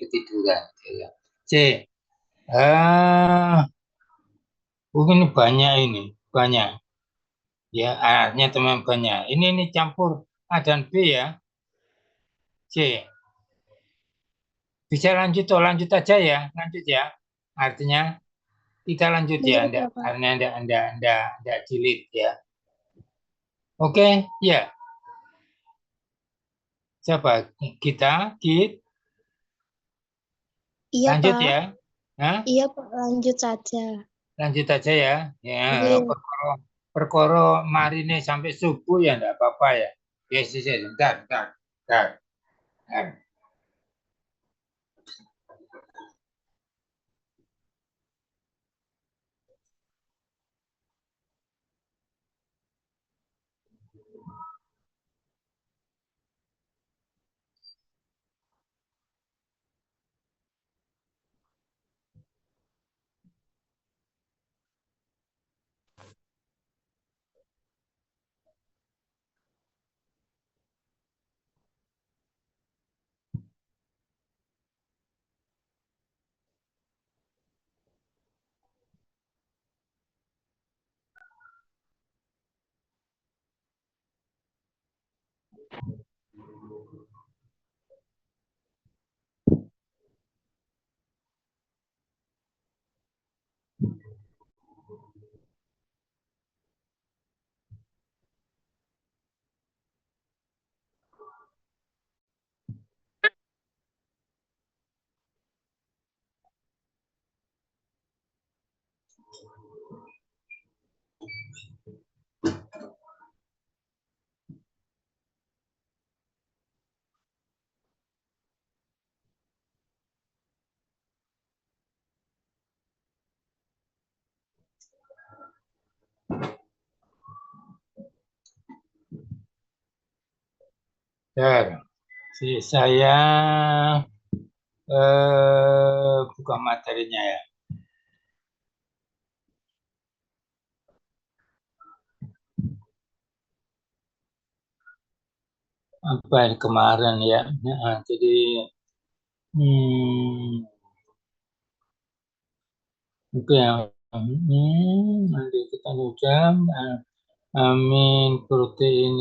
ketiduran. Ya. C. Mungkin banyak ini, banyak. Ya, artinya teman banyak. Ini campur A dan B ya. C. Bisa lanjut toh, lanjut aja ya, lanjut ya. Artinya kita lanjut ya, Lanjut enggak, ya, Pak. karena enggak jilid ya. Oke, ya. Siapa? Kit, Iya, lanjut Pak. ya. Hah? Iya, Pak. Lanjut saja. Lanjut aja ya. Ya, Iya. perkara marine sampai subuh ya enggak apa-apa ya. Yes, yes, yes. Bentar. Bentar. Saya buka materinya ya. Apa yang kemarin ya. Nah, jadi oke ya. Nanti kita udah amin protein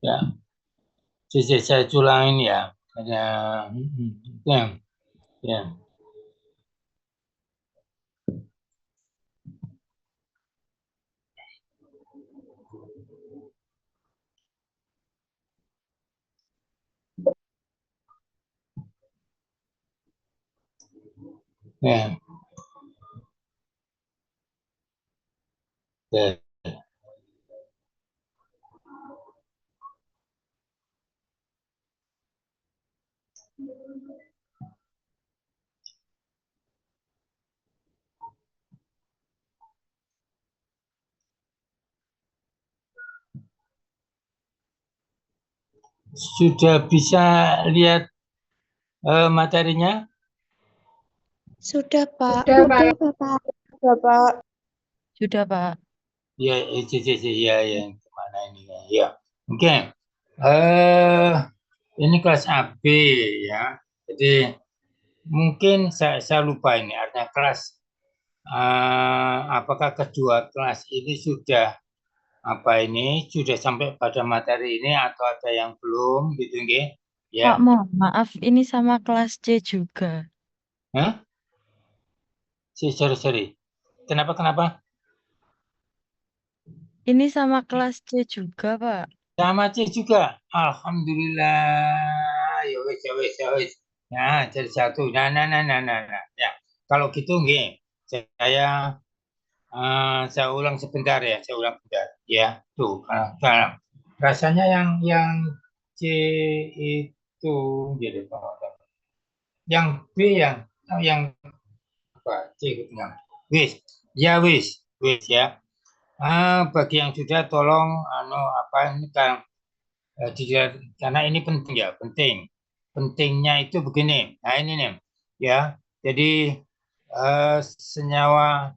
ya. Jadi saya ulangin ya. Ada ya. Ya. Ya. Ya. Sudah bisa lihat materinya? Sudah, Pak. Sudah, Pak. Sudah, Pak. Sudah, Pak. Ya, ya, yang kemana ini ya? Ya, oke. Ini kelas AB ya. Jadi mungkin saya lupa ini artinya kelas. Apakah kedua kelas ini sudah sudah sampai pada materi ini atau ada yang belum gitu nggih? Pak, Ya. mohon maaf, ini sama kelas C juga. Hah? Sorry. Kenapa? Ini sama kelas C juga, Pak. Sama C juga. Alhamdulillah. Ya wes. Nah, jadi satu. Nah. Ya. Kalau gitu nggih, saya ulang sebentar ya. Saya ulang sebentar. Ya, tuh. Rasanya yang C itu jadi yang B yang apa? C gitu kan. Wis ya. Bagi yang sudah tolong apa ini kan karena ini penting ya, penting. Pentingnya itu begini. Nah, ini nih ya. Jadi senyawa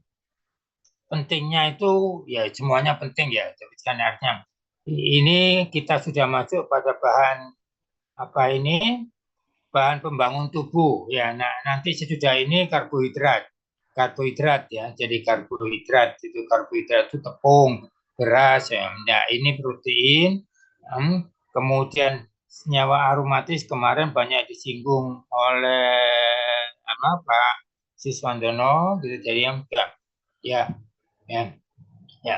pentingnya itu ya semuanya penting ya. Jadi kan artinya ini kita sudah masuk pada bahan apa ini bahan pembangun tubuh ya. Nah, nanti sesudah ini karbohidrat ya. Jadi karbohidrat itu tepung, beras ya. Nah, ini protein. Kemudian senyawa aromatis kemarin banyak disinggung oleh Pak Siswandono gitu. Jadi ya ya ya.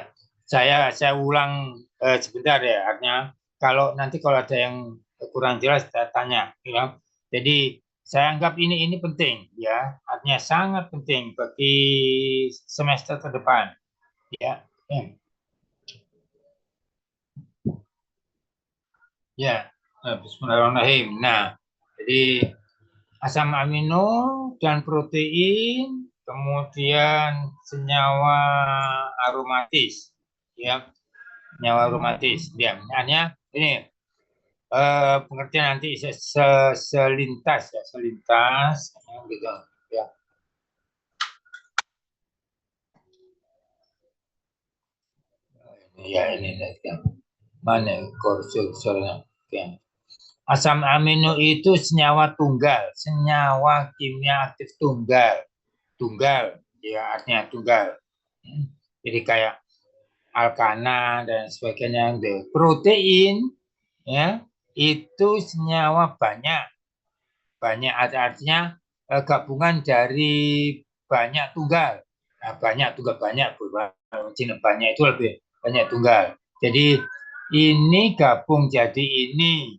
Saya ulang sebentar ya. Artinya kalau ada yang kurang jelas saya tanya ya. Jadi saya anggap ini penting ya, artinya sangat penting bagi semester ke depan ya. Ya, Bismillahirrahmanirrahim. Nah, jadi asam amino dan protein, kemudian senyawa aromatis ya, senyawa aromatis. Ya, hanya ini pengertian nanti selintas ya, selintas gitu ya. Ya ini ya. Mana kursornya ya. Asam amino itu senyawa tunggal, senyawa kimia aktif tunggal ya, artinya tunggal. Jadi kayak alkana dan sebagainya. Protein ya itu senyawa banyak artinya gabungan dari banyak tunggal. Nah, banyak itu lebih banyak tunggal. Jadi ini gabung jadi ini.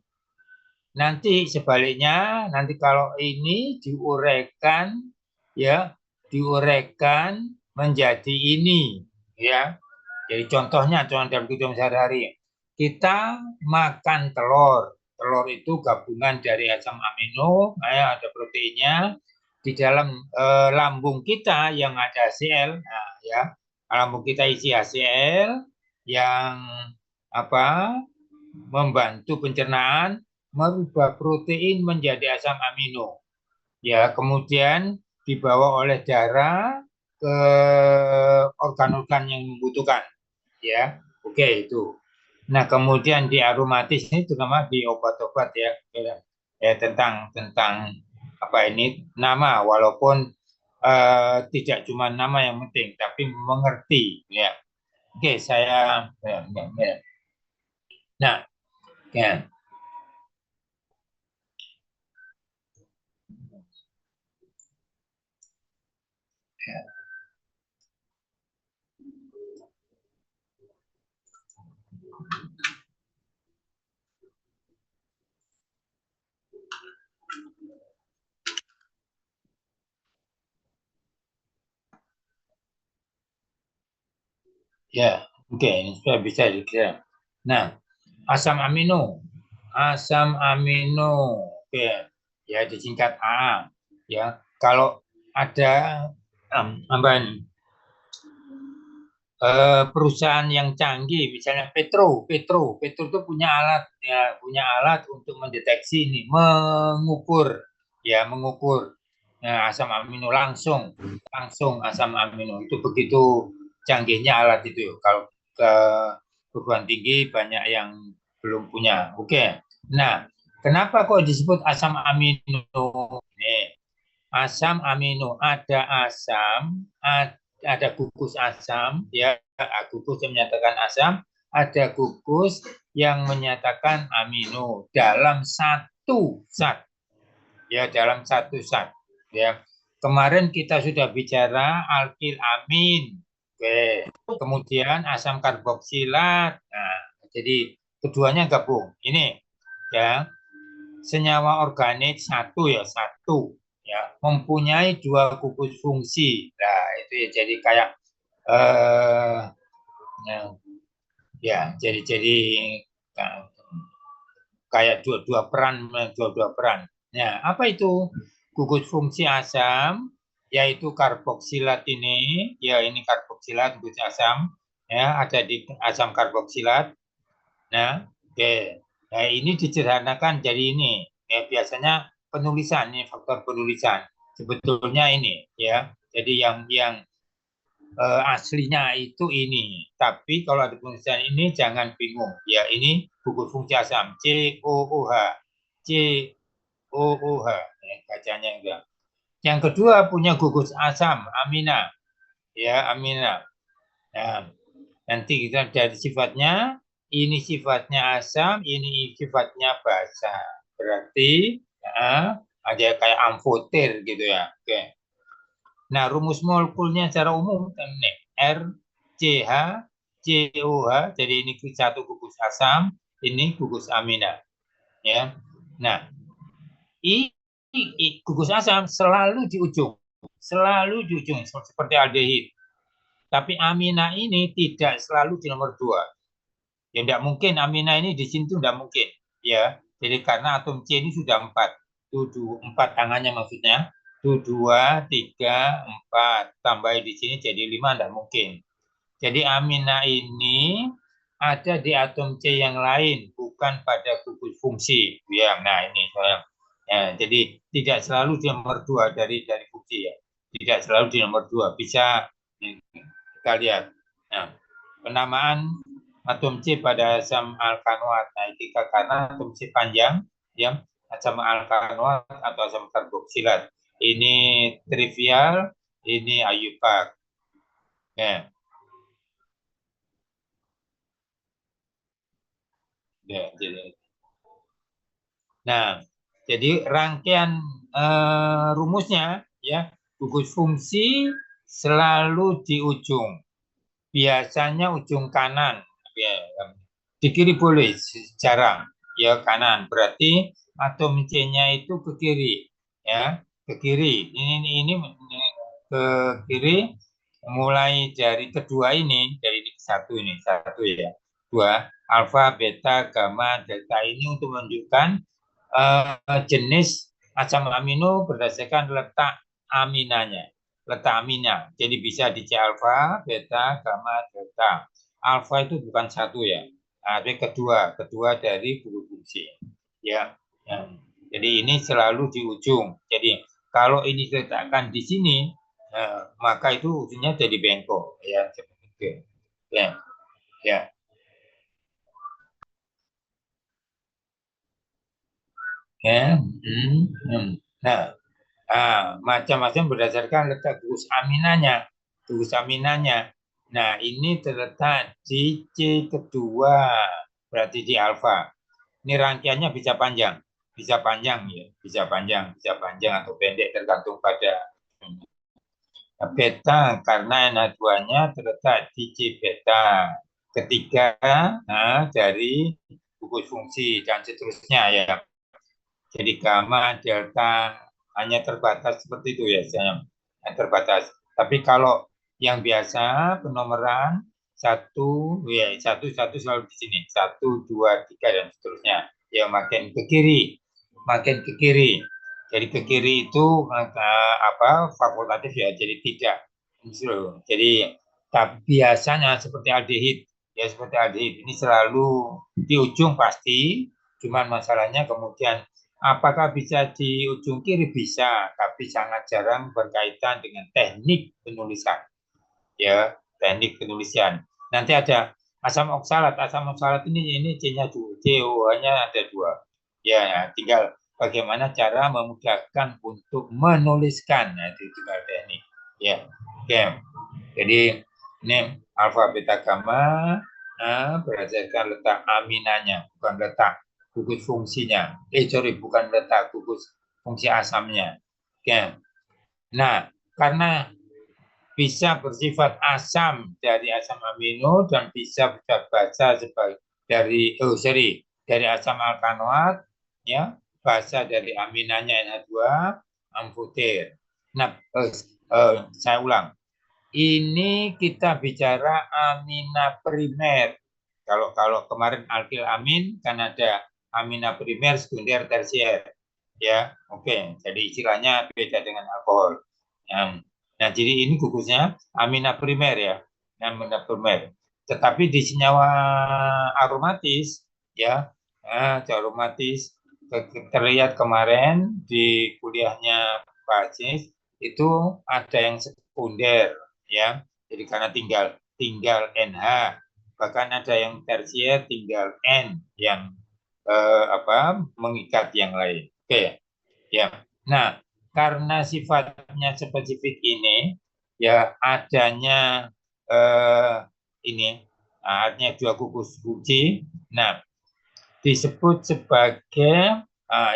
Nanti sebaliknya, nanti kalau ini diuraikan menjadi ini ya. Jadi contohnya dalam kehidupan sehari-hari, kita makan telur. Telur itu gabungan dari asam amino, ada proteinnya. Di dalam lambung kita yang ada HCl, nah ya, lambung kita isi HCl yang membantu pencernaan, merubah protein menjadi asam amino. Ya, kemudian dibawa oleh darah ke organ-organ yang membutuhkan. Ya, oke itu. Nah, kemudian di aromatis ini terutama di obat-obat ya, tentang ini nama, walaupun tidak cuma nama yang penting, tapi mengerti. Ya, oke saya. Nah, ya. Ya, oke, ini sudah bisa dikira. Nah, asam amino, oke, ya disingkat AA. Ya, kalau ada perusahaan yang canggih, misalnya Petro itu punya alat, ya, untuk mendeteksi ini, mengukur asam amino langsung asam amino itu begitu canggihnya alat itu. Kalau ke perguruan tinggi banyak yang belum punya. Oke. Nah, kenapa kok disebut asam amino? Nih, asam amino ada ada gugus asam ya, gugus yang menyatakan asam, ada gugus yang menyatakan amino dalam satu zat ya. Kemarin kita sudah bicara alkil amin. Oke. Kemudian asam karboksilat. Nah, jadi keduanya gabung. Ini ya, senyawa organik satu ya, mempunyai dua gugus fungsi. Nah, itu ya jadi kayak jadi kayak dua peran. Nah, apa itu gugus fungsi asam? Yaitu karboksilat ini, ya ini karboksilat gugus asam, ya ada di asam karboksilat. Nah, oke. Nah, ini disederhanakan jadi ini. Ya, biasanya penulisan, ini faktor penulisan. Sebetulnya ini, ya. Jadi yang aslinya itu ini. Tapi kalau ada penulisan ini jangan bingung. Ya, ini gugus fungsi asam COOH. C OOH. Bacanya enggak. Yang kedua punya gugus asam, amina. Ya, amina. Nah, nanti kita dari sifatnya, ini sifatnya asam, ini sifatnya basa. Berarti ada kayak amfoter gitu ya. Oke. Nah, rumus molekulnya secara umum ini RCH, COH. Jadi ini satu gugus asam, ini gugus amina. Ya. Nah, gugus asam selalu di ujung, seperti aldehid. Tapi amina ini tidak selalu di nomor 2. Ya tidak mungkin amina ini di sini tidak mungkin. Ya, jadi karena atom C ini sudah 4. Tuh 4 tangannya maksudnya. Tuh 2, 3, 4. Tambah di sini jadi 5 tidak mungkin. Jadi amina ini ada di atom C yang lain, bukan pada gugus fungsi. Ya, nah ini saya. Ya, jadi tidak selalu di nomor 2 dari fungsi ya. Tidak selalu di nomor 2. Bisa kita lihat. Nah, penamaan atom C pada asam alkanoat. Nah, ini karena atom C panjang, ya, asam alkanoat atau asam karboksilat. Ini trivial, ini IUPAC. Ya. Ya, jadi. Nah, jadi rangkaian rumusnya ya, gugus fungsi selalu di ujung. Biasanya ujung kanan. Ya, di kiri boleh, jarang. Ya, kanan. Berarti atom C-nya itu ke kiri. Ya, ke kiri. Ini ke kiri mulai dari kedua ini, dari satu ya. Dua, alfa, beta, gamma, delta ini untuk menunjukkan jenis asam amino berdasarkan letak aminanya, letak amina. Jadi bisa di C alfa, beta, gamma, delta. Alfa itu bukan satu ya, tapi kedua dari gugus fungsi. Ya, ya. Jadi ini selalu di ujung. Jadi kalau ini diletakkan di sini, maka itu ujungnya jadi bengkok. Ya, seperti itu. Ya, ya. Ya. Nah, macam-macam berdasarkan letak gugus aminanya. Nah, ini terletak di C kedua, berarti di alfa. Ini rangkaiannya bisa panjang ya, bisa panjang atau pendek tergantung pada beta karena NH2-nya terletak di C beta. Ketiga, dari gugus fungsi dan seterusnya ya. Jadi gamma, delta hanya terbatas seperti itu ya, saya terbatas. Tapi kalau yang biasa penomoran satu, ya satu selalu di sini, 1, 2, 3 dan seterusnya. Ya makin ke kiri, makin ke kiri. Jadi ke kiri itu fakultatif ya, jadi tidak. Jadi biasanya seperti aldehid, ya seperti aldehid ini selalu di ujung pasti. Cuman masalahnya kemudian apakah bisa di ujung kiri? Bisa, tapi sangat jarang berkaitan dengan teknik penulisan. Ya, teknik penulisan. Nanti ada asam oksalat. Asam oksalat ini C-nya dua, COH-nya ada 2. Ya, tinggal bagaimana cara memudahkan untuk menuliskan. Nah, itu tinggal teknik. Ya, oke. Jadi ini alfa beta gamma berdasarkan letak aminanya, bukan letak gugus fungsinya. Bukan letak gugus fungsi asamnya. Oke. Nah, karena bisa bersifat asam dari asam amino dan bisa basa sebagai dari asam alkanoat ya, basa dari aminanya NH2 amfoter. Nah, saya ulang. Ini kita bicara amina primer. Kalau kemarin alkil amin kan ada amina primer, sekunder, tersier. Ya, oke. Jadi istilahnya beda dengan alkohol. Nah, jadi ini gugusnya amina primer ya, amina primer. Tetapi di senyawa aromatis ya, aromatis terlihat kemarin di kuliahnya Pak Cis itu ada yang sekunder ya. Jadi karena tinggal NH, bahkan ada yang tersier tinggal N yang mengikat yang lain. Oke. Ya. Nah, karena sifatnya spesifik ini, ya adanya ini artinya dua gugus kunci. Nah, disebut sebagai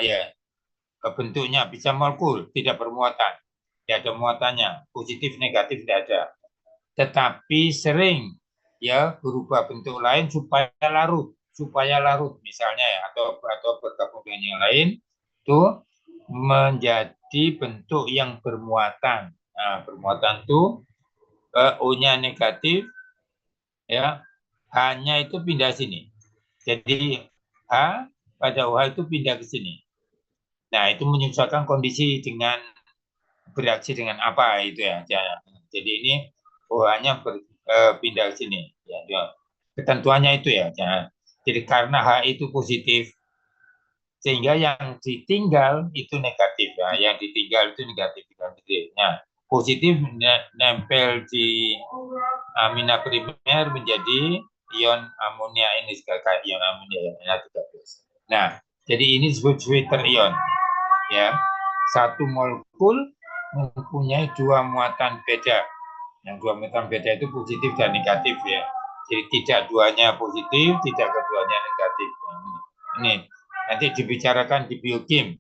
ya bentuknya bisa molekul, tidak bermuatan, tidak ada muatannya, positif negatif tidak ada. Tetapi sering ya berubah bentuk lain supaya larut misalnya ya atau bergabung dengan yang lain itu menjadi bentuk yang bermuatan. Nah, bermuatan itu O-nya negatif ya, H-nya itu pindah sini. Jadi H pada OH itu pindah ke sini. Nah, itu menyesuaikan kondisi dengan bereaksi dengan apa itu ya. Jadi ini OH-nya pindah ke sini. Ya. Ketentuannya itu ya. Jadi karena H itu positif, sehingga yang ditinggal itu negatif. Ya. Yang ditinggal itu negatif. Nah, positif nempel di amina primer menjadi ion amonia ini kayak ion amonia ya. Nah, jadi ini disebut sweater ion. Ya, satu molekul mempunyai dua muatan beda. Yang dua muatan beda itu positif dan negatif ya. Jadi tidak duanya positif, tidak keduanya negatif. Ini nanti dibicarakan di biokim.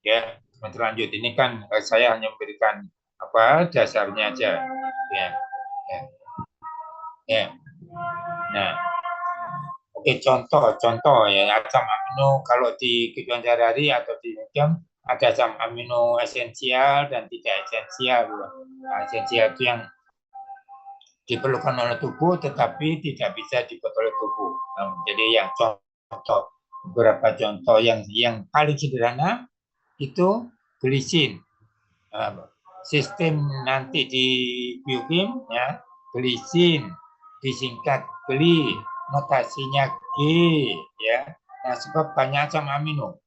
Ya, lanjut. Ini kan saya hanya memberikan apa dasarnya aja. Ya. Ya. Nah, oke contoh ya asam amino kalau di kehidupan sehari-hari atau di biokim ada asam amino esensial dan tidak esensial. Nah, esensial itu yang diperlukan oleh tubuh tetapi tidak bisa dibuat oleh tubuh. Jadi yang contoh beberapa contoh yang paling sederhana itu glisin. Sistem nanti di biokim ya glisin disingkat gli, notasinya G ya. Nah, sebab banyak asam amino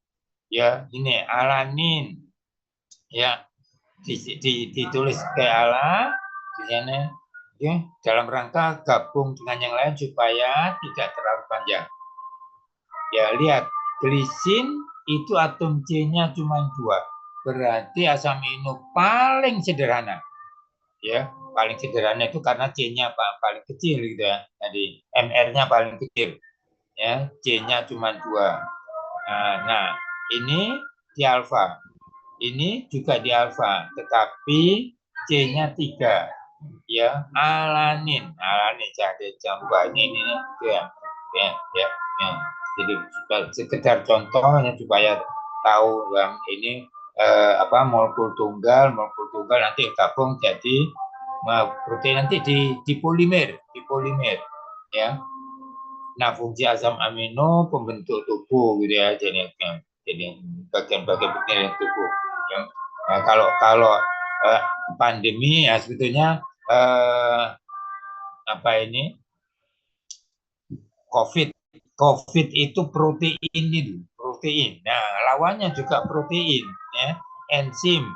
ya ini alanin ya ditulis kayak ala di sana ya, dalam rangka gabung dengan yang lain supaya tidak terlalu panjang. Ya lihat, glisin itu atom C-nya cuma 2. Berarti asam amino paling sederhana. Ya, paling sederhana itu karena C-nya paling kecil gitu ya. Jadi MR-nya paling kecil. Ya, C-nya cuma 2. Nah, ini di alfa. Ini juga di alfa, tetapi C-nya 3. Ya, alanin jadi campuran ini ya. Jadi sekedar contohnya supaya tahu yang ini molekul tunggal nanti gabung jadi protein nanti di polimer ya. Nah, fungsi asam amino pembentuk tubuh gitu ya, jadi bagian-bagian penting tubuh ya. Nah, kalau pandemi ya sebetulnya COVID itu protein. Nah, lawannya juga protein ya, enzim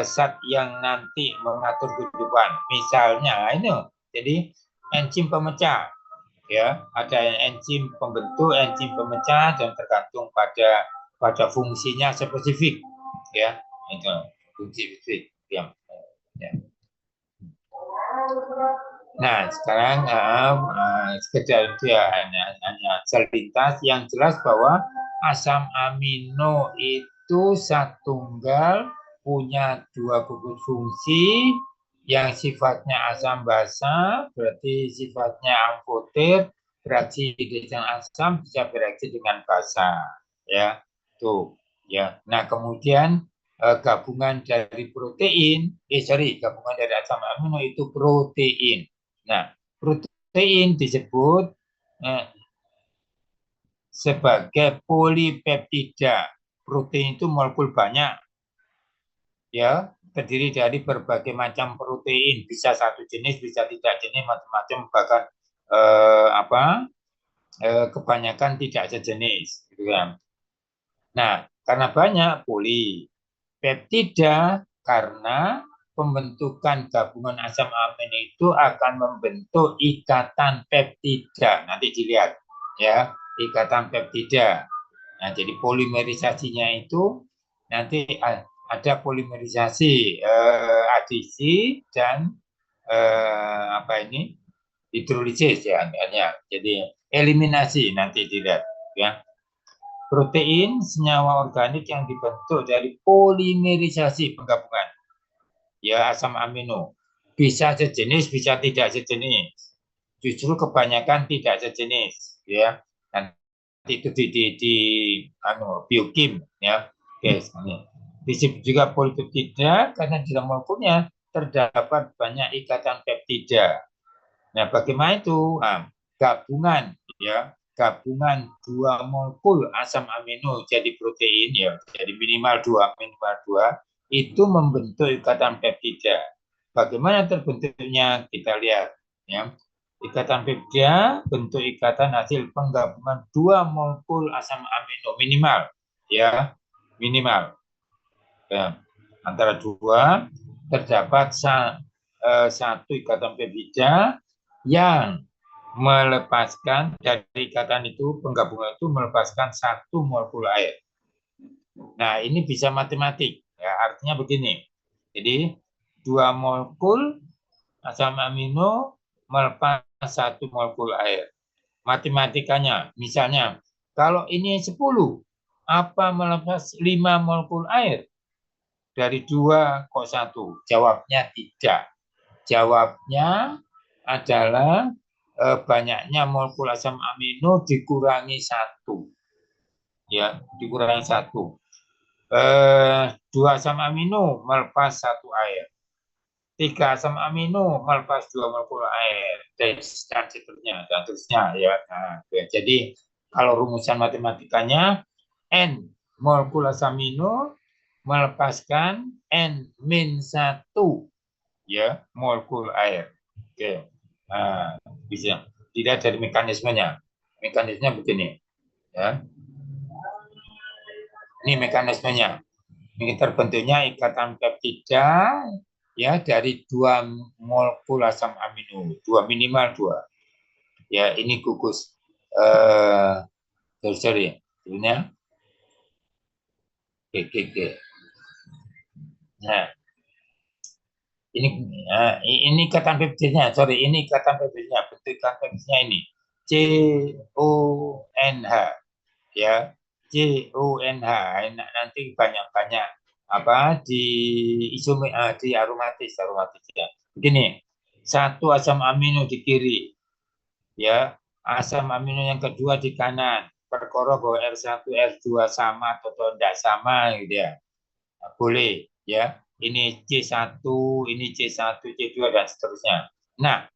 zat yang nanti mengatur kehidupan. Misalnya ini jadi enzim pemecah ya, ada enzim pembentuk, enzim pemecah dan tergantung pada fungsinya spesifik ya. Itu fungsi spesifik ya. Nah, sekarang sekedar itu ya hanya selintas yang jelas bahwa asam amino itu satunggal punya 2 gugus fungsi yang sifatnya asam basa, berarti sifatnya amfoter, bereaksi dengan asam bisa bereaksi dengan basa, ya. Tuh, ya. Nah, kemudian gabungan dari gabungan dari asam amino itu protein. Nah, protein disebut sebagai polipeptida. Protein itu molekul banyak, ya, terdiri dari berbagai macam protein, bisa satu jenis, bisa tidak jenis, macam-macam, bahkan kebanyakan tidak sejenis, gitu kan. Nah, karena banyak polipeptida karena pembentukan gabungan asam amino itu akan membentuk ikatan peptida. Nanti dilihat ya, ikatan peptida. Nah, jadi polimerisasinya itu nanti ada polimerisasi adisi dan hidrolisis ya, jadi eliminasi nanti tidak ya. Protein senyawa organik yang dibentuk dari polimerisasi penggabungan ya asam amino, bisa sejenis bisa tidak sejenis, justru kebanyakan tidak sejenis ya. Nanti itu di biokim ya. Oke, disebut juga polipeptida karena di dalam molekulnya terdapat banyak ikatan peptida. Nah, bagaimana itu? Gabungan ya, gabungan 2 molekul asam amino jadi protein ya, jadi minimal 2 itu membentuk ikatan peptida. Bagaimana terbentuknya? Kita lihat ya. Ikatan peptida bentuk ikatan hasil penggabungan 2 molekul asam amino minimal ya, minimal. Ya, antara 2 terdapat satu ikatan peptida yang melepaskan dari ikatan itu, penggabungan itu melepaskan 1 molekul air. Nah, ini bisa matematik. Ya, artinya begini. Jadi, 2 molekul asam amino melepas 1 molekul air. Matematikanya, misalnya, kalau ini 10, apa melepas 5 molekul air? Dari 2 kok 1? Jawabnya tidak. Jawabnya adalah banyaknya molekul asam amino dikurangi 1 ya, dikurangi 1. 2 asam amino melepas 1 air, 3 asam amino melepas 2 molekul air, dan seterusnya ya. Nah, jadi kalau rumusan matematikanya N molekul asam amino melepaskan N-1 ya molekul air. Oke. Nah, bisa tidak dari mekanismenya. Mekanismenya begini ya. Ini mekanismenya. Ini terbentuknya ikatan peptida ya dari 2 molekul asam amino, 2 minimal 2. Ya, ini gugus sorry. Sebenarnya Nah, ini ikatan peptidanya, ini ikatan peptidanya, bentuk ikatan peptidanya ini CONH ya, CONH. Nanti banyak-banyak di isomer di aromatis ya. Begini, 1 asam amino di kiri ya, asam amino yang kedua di kanan. Perkara bahwa R1 R2 sama atau tidak sama gitu ya. Boleh ya. Ini C1, ini C1, C2 dan seterusnya. Nah,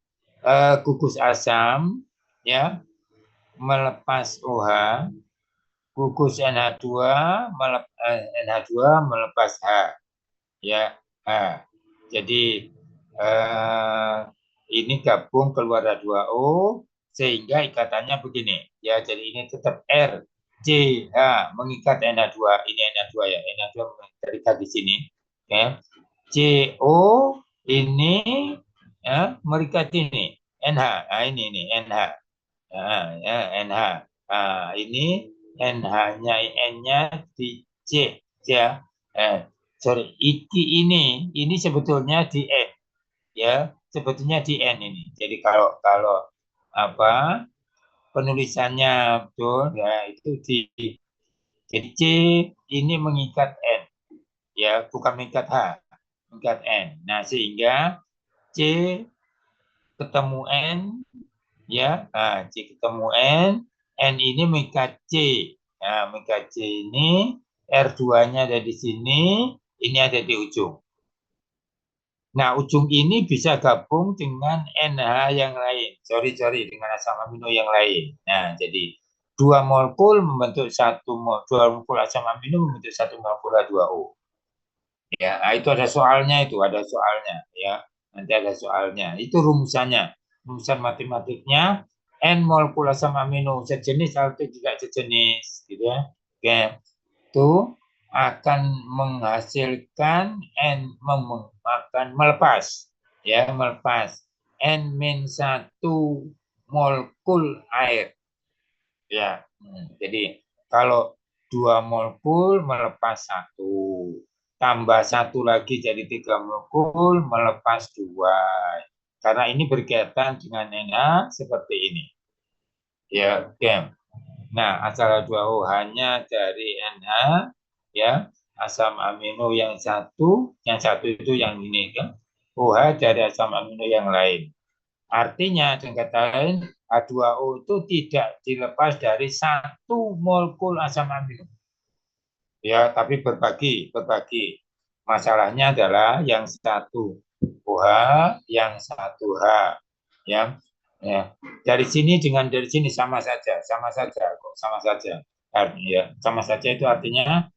gugus asam ya melepas OH, gugus NH2 melepas H ya. H. Jadi ini gabung keluar H2O sehingga ikatannya begini ya. Jadi ini tetap R CH mengikat NH2, ini NH2 ya, NH2 terikat di sini ya. CO ini ya mengikat ini NH. Nah, ini NH. Ya, NH. Nah, ini NH-nya N-nya di C ya. Sorry, ini sebetulnya di N ya, sebetulnya di N ini. Jadi kalau penulisannya betul ya, itu di jadi C ini mengikat N ya, bukan mengikat H, mengikat N. Nah, sehingga C ketemu N ya, C ketemu N ini mengikat C. Nah, mengikat C ini R2-nya ada di sini, ini ada di ujung. Nah, ujung ini bisa gabung dengan NH yang lain. Sorry, dengan asam amino yang lain. Nah, jadi 2 molekul membentuk 2 molekul asam amino membentuk 1 molekul H2O. Ya, itu ada soalnya ya. Nanti ada soalnya. Itu rumusannya. Rumusan matematiknya N molekul asam amino sejenis atau tidak sejenis gitu ya. Oke. Itu akan menghasilkan akan melepas N-1 molekul air. Ya. Jadi kalau 2 molekul melepas 1. Tambah 1 lagi jadi 3 molekul melepas 2. Karena ini berkaitan dengan NH seperti ini. Ya, oke. Nah, asal H2O hanya dari NH, ya, asam amino yang satu itu yang ini kan, OH dari asam amino yang lain. Artinya dengan kata lain H2O itu tidak dilepas dari 1 molekul asam amino. Ya, tapi berbagi. Masalahnya adalah yang satu OH, yang satu H. Ya, ya. Dari sini sama saja kok, sama saja. Ya, sama saja itu artinya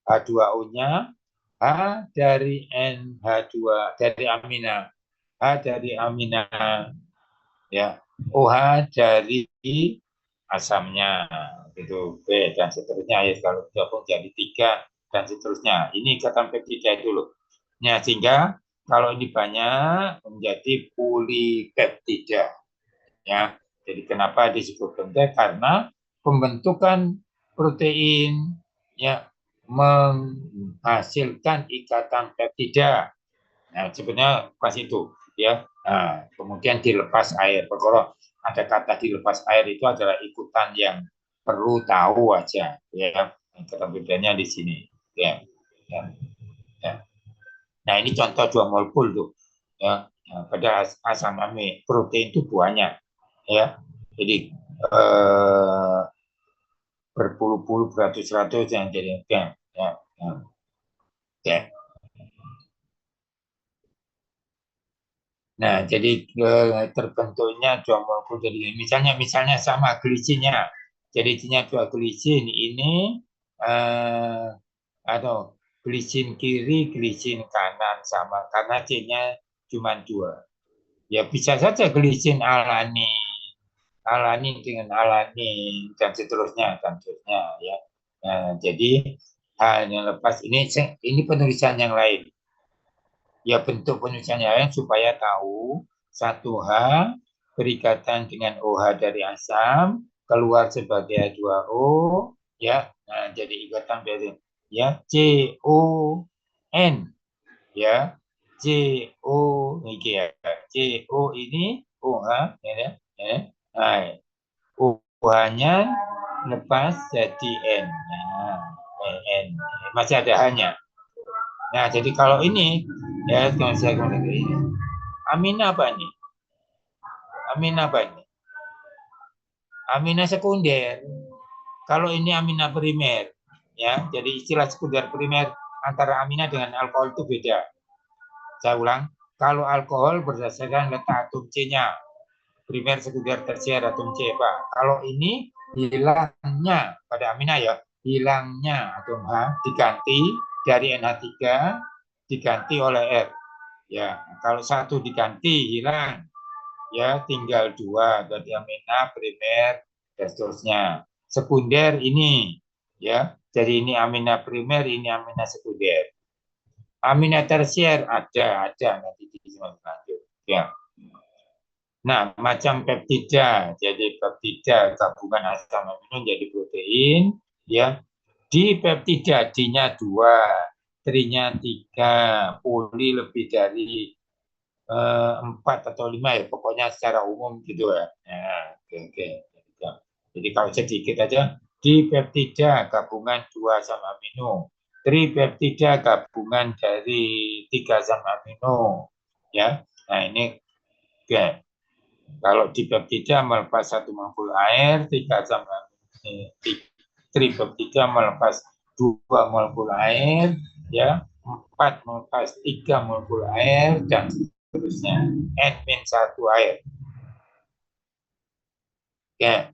H2O-nya H dari NH2 dari amina, H dari amina, ya, OH dari asamnya, gitu, B dan seterusnya. Ya, kalau gabung jadi 3 dan seterusnya. Ini ikatan peptida dulu. Nah, sehingga kalau ini banyak menjadi polipeptida. Ya, jadi kenapa disebut peptida? Karena pembentukan protein ya menghasilkan ikatan peptida. Nah, sebenarnya pas itu ya. Nah, kemudian dilepas air. Perkara ada kata dilepas air itu adalah ikutan yang perlu tahu aja ya. Kata bedanya di sini ya. Ya. Ya. Nah, ini contoh 2 molekul tuh ya. Ya, pada asam amino protein itu banyak ya. Jadi berpuluh-puluh beratus-ratus yang jadi ya. Ya. Ya. Ya. Nah, jadi terbentuknya 2 molekul jadi misalnya sama glisinnya. Jadi isinya 2 glisin ini atau glisin kiri, glisin kanan sama karena C-nya cuma 2. Ya bisa saja glisin alanin dengan alanin dan seterusnya ya. Nah, jadi hanya lepas ini penulisan yang lain. Ya, bentuk penulisannya lain supaya tahu 1H berikatan dengan OH dari asam keluar sebagai H2O ya. Nah, jadi ikatan dari ya CON ya. CO ini ya. CO ini OH ya. Ya. Nah, OH-nya lepas jadi N. Nah, N. Masih ada H-nya. Nah, jadi kalau ini ya saya ini amina apa ini? Amina apa ini? Amina sekunder. Kalau ini amina primer, ya. Jadi istilah sekunder primer antara amina dengan alkohol itu beda. Saya ulang, kalau alkohol berdasarkan letak atom C-nya, primer, sekunder, tersier, atom C, Pak. Kalau ini hilangnya pada amina ya, hilangnya atom H diganti dari NH3 diganti oleh R. Ya, kalau 1 diganti hilang, ya tinggal 2 jadi amina primer dan seterusnya. Sekunder ini, ya, jadi ini amina primer, ini amina sekunder. Amina tersier ada nanti di lanjut. Ya. Nah, macam peptida, jadi peptida gabungan asam amino jadi protein, ya. Di peptida D-nya 2, trinya 3, poli lebih dari 4 atau 5 ya, pokoknya secara umum gitu ya. Nah, oke. Jadi kalau sedikit aja, di peptida gabungan 2 asam amino, tripeptida gabungan dari 3 asam amino, ya. Nah ini oke. Kalau di peptida melepas 1 molekul air, 3 asam amino, tripeptida melepas 2 molekul air, ya, 4 melepas 3 molekul air dan seterusnya. N-1 air. Oke.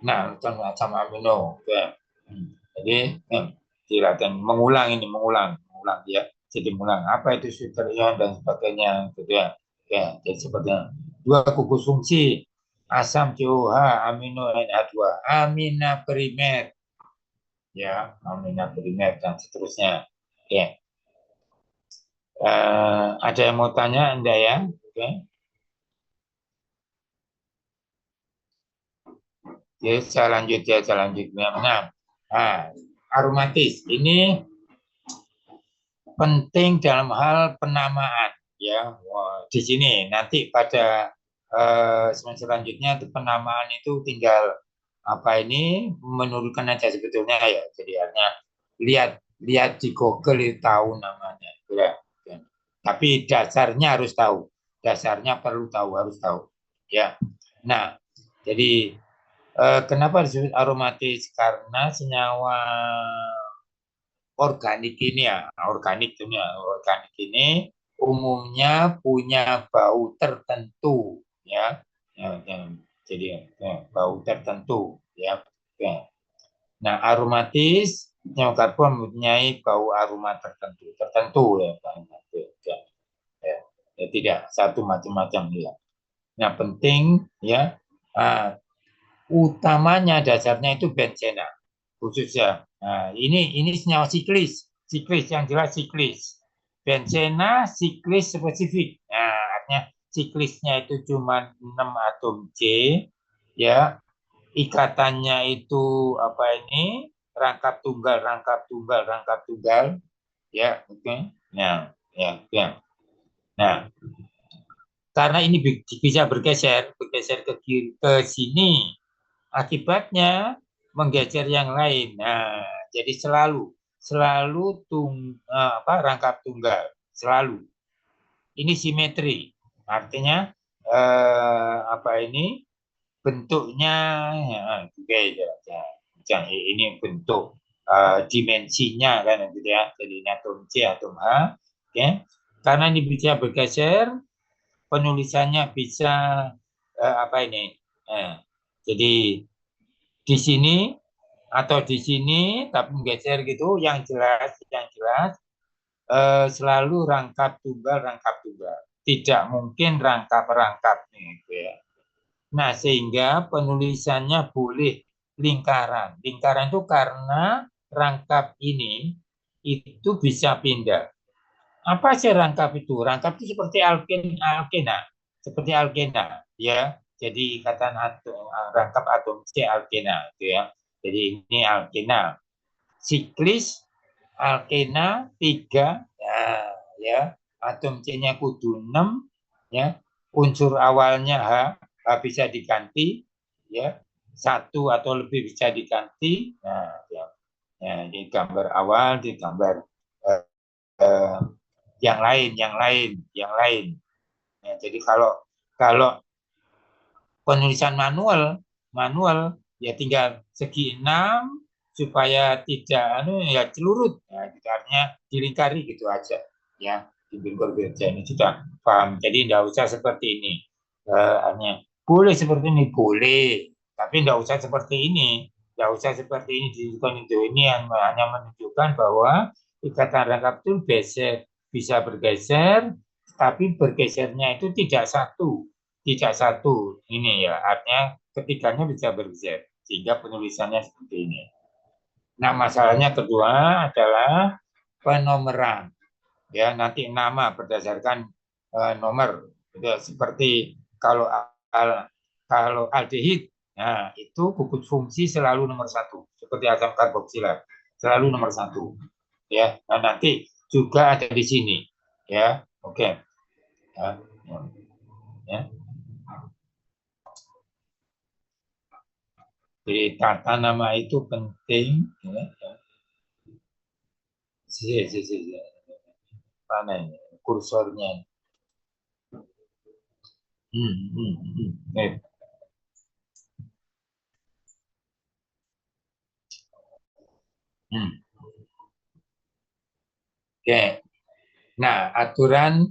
Nah, asam amino. Oke. Jadi silakan mengulang ya. Jadi mengulang apa itu suiterion dan sebagainya gitu ya. Ya, jadi sepertinya 2 gugus fungsi asam COH amino NH2 amina primer ya, amina primer dan seterusnya. Oke. Ada yang mau tanya Anda ya? Oke. Oke, saya lanjut ya. Nah, Nah, aromatis ini penting dalam hal penamaan ya. Di sini nanti pada selanjutnya itu penamaan itu tinggal apa ini menurunkan aja sebetulnya ya. Jadi artinya lihat lihat di Google itu tahu namanya ya. Tapi dasarnya harus tahu. Dasarnya perlu tahu, harus tahu. Ya. Nah, jadi kenapa disebut aromatis? Karena senyawa organik ini ya, organik ini umumnya punya bau tertentu ya. Jadi bau tertentu ya. Ya. Nah, aromatis senyawa karbon mempunyai bau aroma tertentu ya, ya, ya, ya tidak satu macam-macam ya. Nah, penting ya, utamanya dasarnya itu benzena khususnya. Nah, ini senyawa siklis yang jelas siklis. Benzena siklis spesifik. Nah, artinya siklisnya itu cuma 6 atom C ya. Ikatannya itu apa ini? Rangkap tunggal ya, oke. Okay. Nah, ya, ya. Nah, karena ini bisa bergeser ke kiri ke sini, akibatnya menggeser yang lain. Nah, jadi selalu rangkap tunggal, selalu. Ini simetri. Artinya apa ini bentuknya ya, juga ya, ini bentuk dimensinya kan gitu ya. Jadi ini atom C, atom H, ya. Karena ini bisa bergeser, penulisannya bisa apa ini? Jadi di sini atau di sini tapi menggeser gitu, yang jelas selalu rangkap tunggal, tidak mungkin rangkap nih gitu ya. Nah, sehingga penulisannya boleh lingkaran itu karena rangkap ini itu bisa pindah. Apa sih rangkap itu? Rangkap itu seperti alkena ya. Jadi ikatan rangkap atom C alkena gitu ya. Jadi ini alkena. Siklis alkena 3 ya. Atom C-nya kudu 6 ya. Unsur awalnya H bisa diganti ya. 1 atau lebih bisa diganti. Nah, ya. Ya, di gambar awal, di gambar eh, yang lain. Ya, jadi kalau penulisan manual ya tinggal segi 6 supaya tidak ya celurut. Ya, gitu, artinya dilingkari gitu aja ya, dilingkari aja. Ini sudah paham. Jadi tidak usah seperti ini. Hanya boleh seperti ini boleh, tapi tidak usah seperti ini. Tidak usah seperti ini ditunjukkan itu. Ini yang hanya menunjukkan bahwa ikatan rangkap itu bisa bergeser, tapi bergesernya itu tidak satu ini ya, artinya ketiganya bisa bergeser sehingga penulisannya seperti ini. Nah, masalahnya kedua adalah penomeran ya, nanti nama berdasarkan nomor itu seperti kalau aldehid, nah itu bubut fungsi selalu nomor 1 seperti asam karboksila selalu nomor 1 ya. Nah, nanti juga ada di sini ya, oke ya, ya. Jadi tata nama itu penting ya. Mana ini kursornya? Hmm, hmm, hmm. Hmm. Oke. Nah, aturan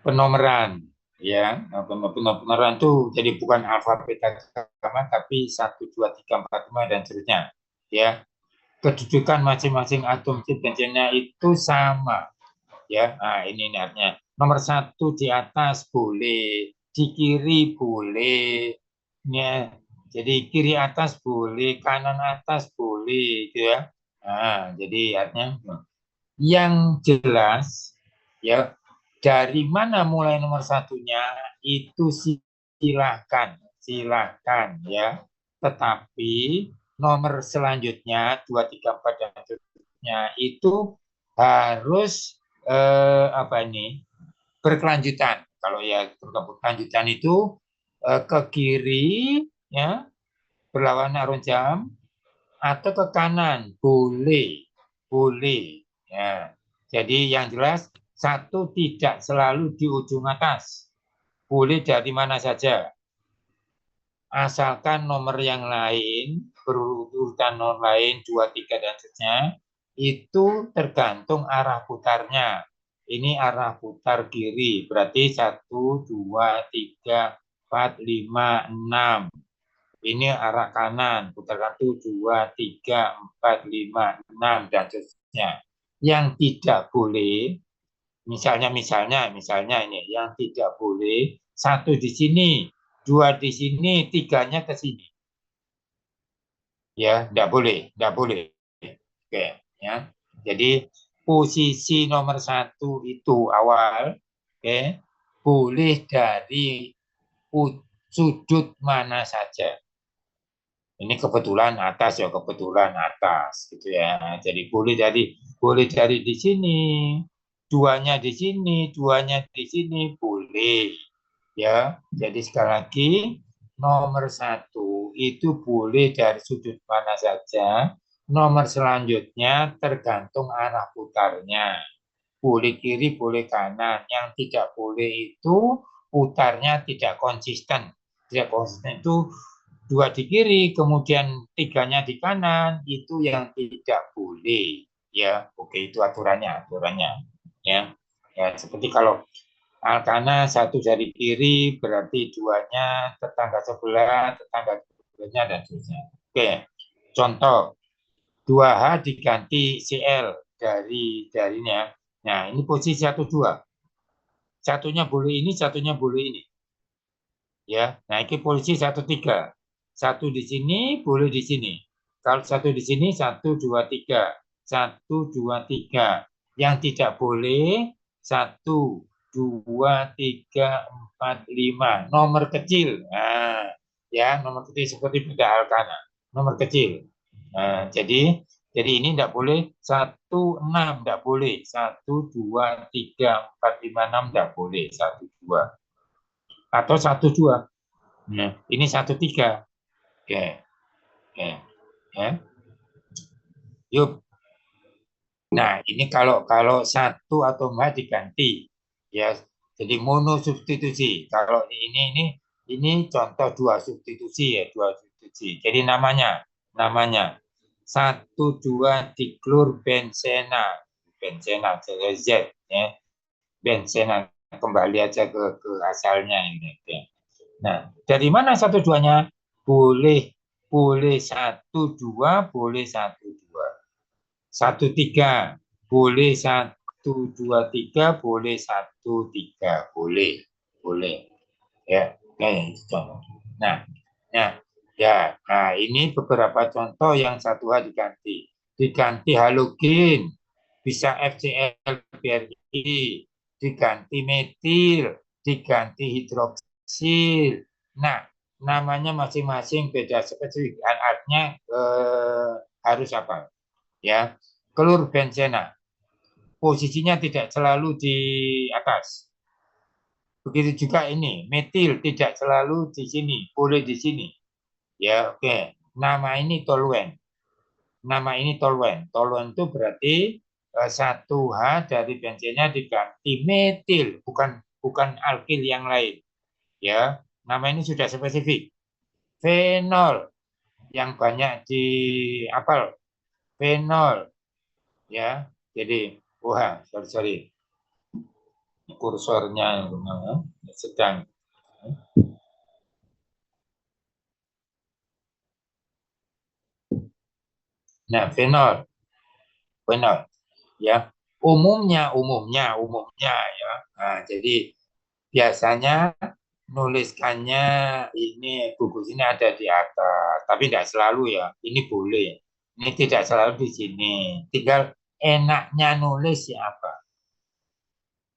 penomeran ya. Nah, penomeran itu jadi bukan alfabet agama tapi 1, 2, 3, 4, 5 dan seterusnya ya. Kedudukan masing-masing atom bensinnya itu sama ya. Nah, ini artinya nomor 1 di atas boleh, di kiri boleh ya. Jadi kiri atas boleh, kanan atas boleh gitu ya. Nah, jadi artinya yang jelas ya, dari mana mulai nomor 1-nya itu silahkan ya, tetapi nomor selanjutnya 2, 3, 4 dan seterusnya itu harus apa ini berkelanjutan. Kalau ya berkelanjutan itu ke kiri ya berlawan arus jam atau ke kanan boleh ya. Jadi yang jelas satu tidak selalu di ujung atas, boleh dari mana saja asalkan nomor yang lain berurutan nomor lain 2, 3 dan seterusnya itu tergantung arah putarnya. Ini arah putar kiri berarti 1, 2, 3, 4, 5, 6. Ini arah kanan, putar 1, 2, 3, 4, 5, 6 dan seterusnya. Yang tidak boleh, misalnya ini, yang tidak boleh 1 di sini, 2 di sini, 3-nya ke sini. Ya, tidak boleh. Oke, ya. Jadi posisi nomor 1 itu awal, oke, boleh dari sudut mana saja. Ini kebetulan atas gitu ya. Jadi boleh dari di sini, duanya di sini, boleh ya. Jadi sekali lagi nomor 1 itu boleh dari sudut mana saja. Nomor selanjutnya tergantung arah putarnya. Boleh kiri, boleh kanan. Yang tidak boleh itu putarnya tidak konsisten. Tidak konsisten itu 2 di kiri, kemudian 3-nya di kanan, itu yang tidak boleh. Ya, oke itu aturannya. Ya, ya seperti kalau Alkana 1 dari kiri, berarti 2-nya tetangga sebelahnya, dan seterusnya. Oke, contoh 2H diganti CL darinya. Nah, ini posisi 1, 2. Satunya boleh ini, satunya boleh ini. Ya, nah ini posisi 1, 3. 1 di sini, boleh di sini. Kalau 1 di sini, 1, 2, 3. 1, 2, 3. Yang tidak boleh 1, 2, 3, 4, 5. Nomor kecil. Nah, ya, nomor kecil seperti beda alkana. Nomor kecil. Nah, jadi ini tidak boleh 1, 6 tidak boleh. 1, 2, 3, 4, 5, 6 tidak boleh. 1, 2. Atau 1, 2. Nah, ini 1, 3. Oke. Ya. Yuk. Nah, ini kalau 1 atau 4 diganti. Ya. Jadi mono substitusi. Kalau ini contoh 2 substitusi ya, 2 substitusi. Jadi namanya 1, 2 diklorubenzena. Benzena Z ya. Benzena kembali aja ke asalnya ini. Ya. Nah, dari mana 1, 2-nya? Boleh 1, 2, boleh 1, 2. 1, 3, boleh 1, 2, 3, boleh 1, 3, boleh. Ya, contoh. Nah, ya, ini beberapa contoh yang 1H diganti halogen, bisa FCl, BRI, diganti metil, diganti hidroksil. Nah, namanya masing-masing beda spesifik. Artinya harus apa? Ya, klorubenzena. Posisinya tidak selalu di atas. Begitu juga ini, metil tidak selalu di sini, boleh di sini. Ya, oke. Nama ini toluen. Toluen itu berarti 1H dari benzennya diganti metil, bukan alkil yang lain. Ya, nama ini sudah spesifik. Fenol yang banyak di apel. Fenol. Ya, jadi sorry. Kursornya sedang. Nah, fenol ya. Umumnya ya. Nah, jadi biasanya nuliskannya ini gugus ini ada di atas, tapi tidak selalu ya. Ini boleh. Ini tidak selalu di sini. Tinggal enaknya nulis siapa.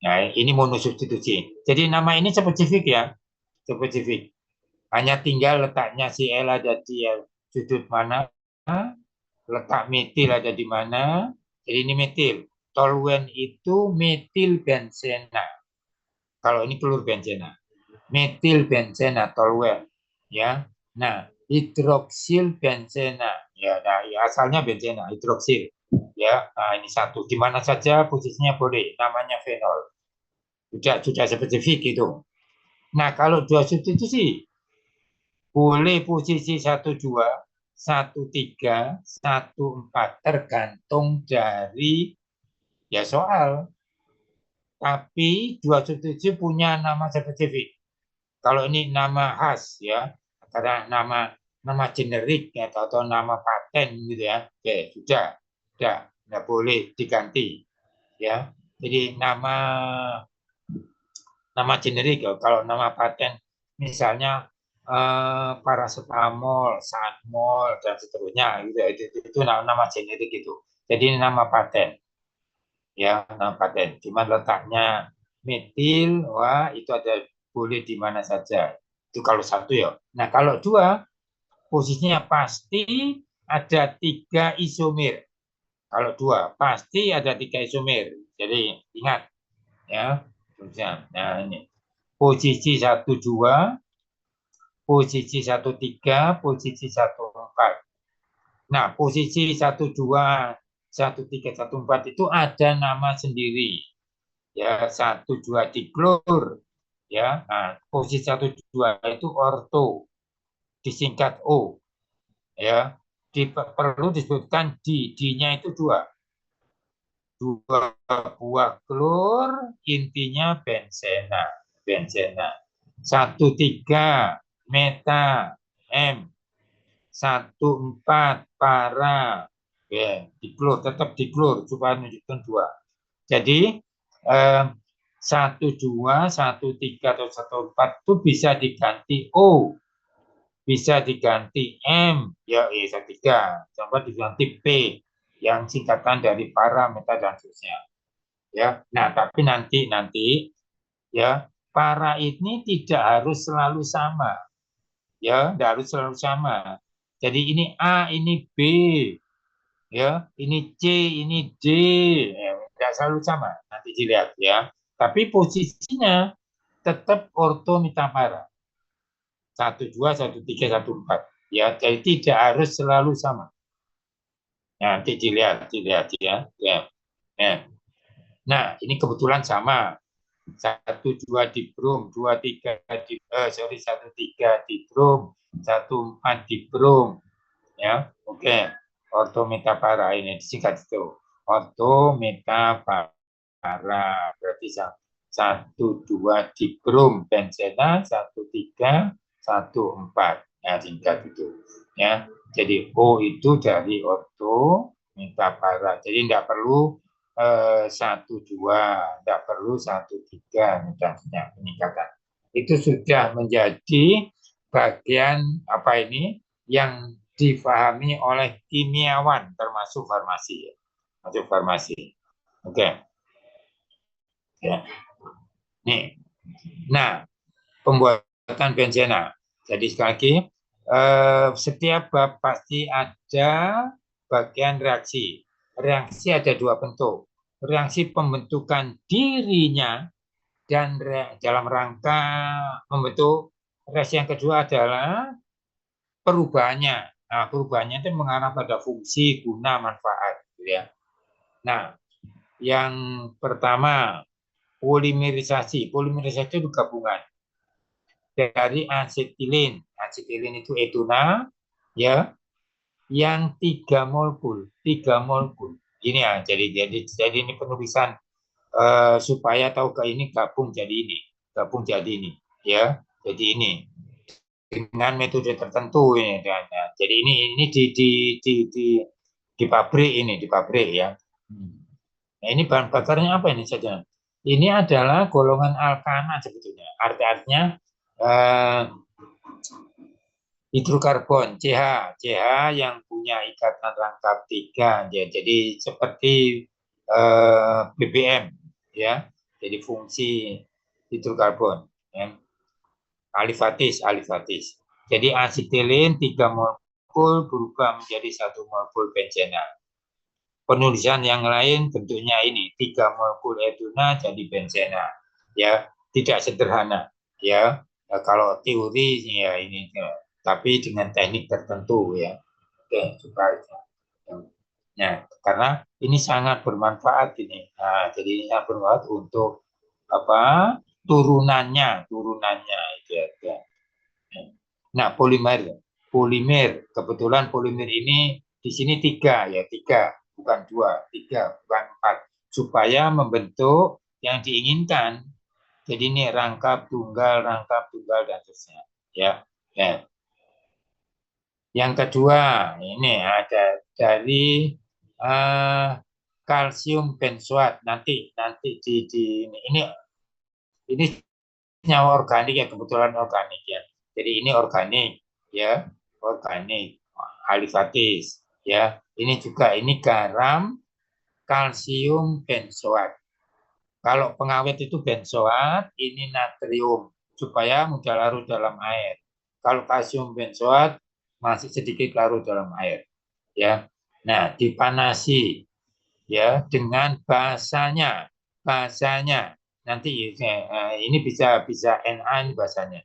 Nah, ini monosubstitusi. Jadi nama ini spesifik ya. Spesifik. Hanya tinggal letaknya CL ada di sudut mana, letak metil ada di mana. Jadi ini metil. Toluen itu metil benzena. Kalau ini telur benzena. Metil benzena toluen, ya. Nah, hidroksil benzena, ya. Nah, ya, asalnya benzena, hidroksil, ya. Nah, ini satu. Di mana saja posisinya boleh. Namanya fenol. Sudah spesifik itu. Nah, kalau dua substitusi boleh posisi 12, 13, 14 tergantung dari ya soal. Tapi dua substitusi punya nama spesifik. Kalau ini nama khas ya, karena nama generik ya, atau nama paten gitu ya, oke sudah, nggak boleh diganti ya. Jadi nama generik ya. Kalau nama paten misalnya paracetamol, sanmol dan seterusnya gitu ya. Itu nama generik itu. Jadi ini nama paten ya, nama paten. Cuman letaknya metil, wah itu ada boleh di mana saja. Itu kalau satu ya. Nah kalau dua posisinya pasti ada 3 isomer. Kalau dua pasti ada 3 isomer. Jadi ingat ya. Nah ini posisi 12, posisi 13, posisi 14. Nah, posisi 12, 13, 14 itu ada nama sendiri. Ya, 12 diklor. Ya, nah, posisi 12 itu orto, disingkat O. Ya, perlu disebutkan D-nya itu 2. 2 buah klor, intinya benzena. 13 meta M, 14 para, ya diklor, tetap diklor supaya menunjukkan 2. Jadi 12, 13 atau 14 itu bisa diganti O, bisa diganti M, ya 3, coba diganti P yang singkatan dari para, meta dan seterusnya. Ya, nah tapi nanti ya para ini tidak harus selalu sama. Ya, tidak harus selalu sama. Jadi ini A, ini B, ya, ini C, ini D, ya, tidak selalu sama. Nanti dilihat ya. Tapi posisinya tetap ortometapara. 12, 13, 14. Ya, jadi tidak harus selalu sama. Nanti dilihat ya. Ya. Nah, ini kebetulan sama. 12 di brom, 23 di 13 di brom, 14 di brom, ya. Oke. Ortometapara ini disingkat itu. Ortometapara berarti 12 di brom benzena, 13, 14. Ya, singkat itu. Ya. Jadi O itu dari ortometapara. Jadi tidak perlu 12, tidak perlu 13, misalnya peningkatan. Itu sudah menjadi bagian apa ini yang difahami oleh kimiawan termasuk farmasi. Masuk farmasi. Oke. Ya. Nih. Nah, pembuatan benzena. Jadi sekali lagi setiap bab pasti ada bagian reaksi. Reaksi ada 2 bentuk. Reaksi pembentukan dirinya dan dalam rangka membentuk. Reaksi yang kedua adalah perubahannya. Nah, perubahannya itu mengarah pada fungsi, guna, manfaat. Gitu ya. Nah, yang pertama polimerisasi. Polimerisasi itu gabungan dari asetilin. Asetilin itu etuna, ya, yang 3 molekul. Ini ya, jadi ini penulisan supaya tahu ke ini gabung jadi ini, ya. Jadi ini dengan metode tertentu ini. Jadi ini di pabrik ya. Nah, ini bahan bakarnya apa ini saja? Ini adalah golongan alkana sebetulnya. Artinya hidrokarbon CH yang punya ikatan rangkap 3. Ya, jadi seperti BBM ya. Jadi fungsi hidrokarbon ya. Alifatis. Jadi asetilin 3 molekul berubah menjadi 1 molekul benzena. Penulisan yang lain bentuknya ini, 3 molekul etuna jadi benzena. Ya, tidak sederhana. Ya, kalau teori ya ini, tapi dengan teknik tertentu ya. Oke, supaya. Nah, karena ini sangat bermanfaat ini. Nah, jadi ini sangat bermanfaat untuk apa? Turunannya itu ya. Nah, polimer. Kebetulan polimer ini di sini 3 ya, 3 bukan 2, 3 bukan 4, supaya membentuk yang diinginkan. Jadi ini rangkap tunggal dan seterusnya. Ya. Ya. Yang kedua, ini ada dari kalsium benzoat. Nanti ini nyawa organik ya, kebetulan organik ya. Jadi ini organik ya, organik alifatis ya. Ini juga ini garam kalsium benzoat. Kalau pengawet itu benzoat, ini natrium supaya mudah larut dalam air. Kalau kalsium benzoat masih sedikit larut dalam air ya. Nah, dipanasi ya dengan bahasanya nanti ini bisa Na ini bahasanya,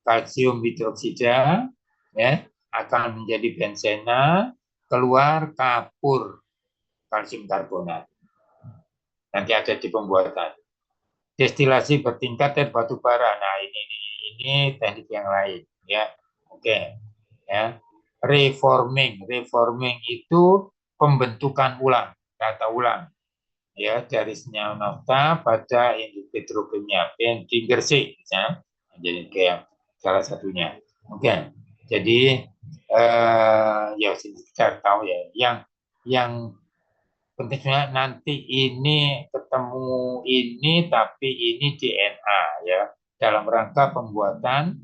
kalsium hidroksida ya akan menjadi benzena, keluar kapur kalsium karbonat. Nanti ada di pembuatan. Destilasi bertingkat dan batu bara. Nah, ini teknik yang lain ya. Oke. Ya. Reforming itu pembentukan ulang, tata ulang ya, dari senyawa nafta pada induk petrokimia, benzin bersih ya. Jadi kayak salah satunya. Oke. Jadi ya kita tahu ya, yang pentingnya nanti ini ketemu ini tapi ini DNA ya, dalam rangka pembuatan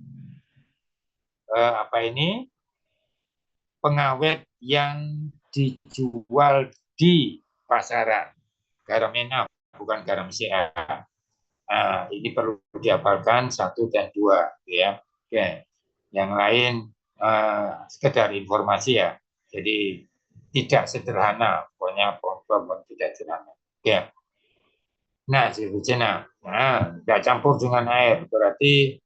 pengawet yang dijual di pasaran. Garam NA bukan garam CA. Ini perlu dihafalkan 1 dan 2 ya. Oke. Yang lain sekedar informasi ya. Jadi tidak sederhana, pokoknya pom tidak sederhana. Oke. Nah, silvicena. Nah, tidak campur dengan air, berarti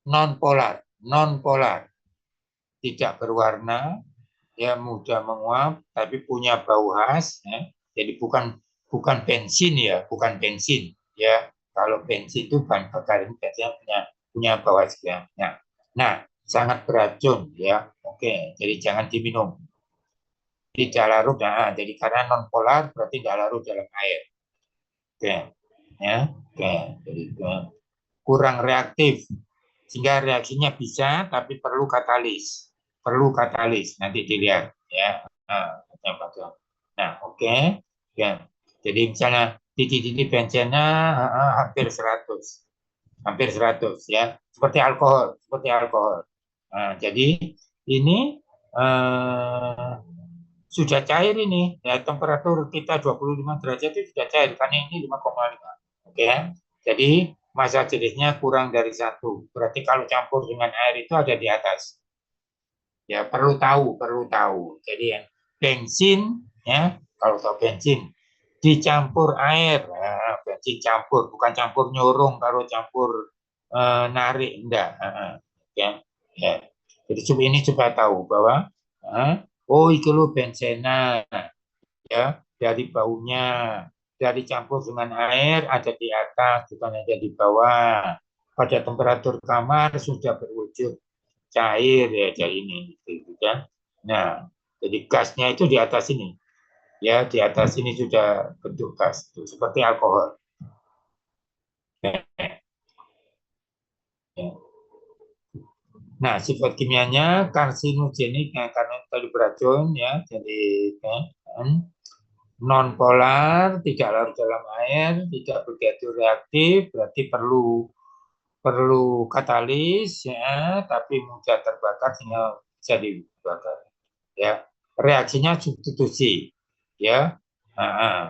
non polar, tidak berwarna, ya mudah menguap, tapi punya bau khas. Ya. Jadi bukan bensin ya, bukan bensin. Ya, kalau bensin itu bahan bakar, ini biasanya punya bau khas ya. Nah, sangat beracun ya. Oke, jadi jangan diminum. Tidak larut, jadi karena non polar berarti tidak larut dalam air. Oke, ya, oke, jadi kurang reaktif sehingga reaksinya bisa, tapi perlu katalis, nanti dilihat ya. Nah, oke, ya, jadi misalnya titik-titik benzena hampir 100 ya, seperti alkohol. Nah, jadi ini sudah cair ini ya, temperatur kita 25 derajat itu sudah cair, karena ini 5,5. Oke, jadi massa jenisnya kurang dari 1, berarti kalau campur dengan air itu ada di atas ya. Perlu tahu jadi bensin ya, kalau tahu bensin dicampur air, bensin campur, bukan campur nyorong, kalau campur narik enggak ya. Jadi ini supaya tahu bahwa oh itu lo benzena ya, dari baunya, dari campur dengan air ada di atas, bukan ada di bawah. Pada temperatur kamar sudah berwujud cair ya, jadi ini gitu kan. Nah, jadi gasnya itu di atas ini ya, di atas ini sudah bentuk gas itu, seperti alkohol. Nah, sifat kimianya karsinogenik ya, karena tadi beracun ya, jadi non polar, tidak larut dalam air, tidak begitu reaktif, berarti perlu katalis ya, tapi mudah terbakar sehingga bisa dibakar ya. Reaksinya substitusi ya.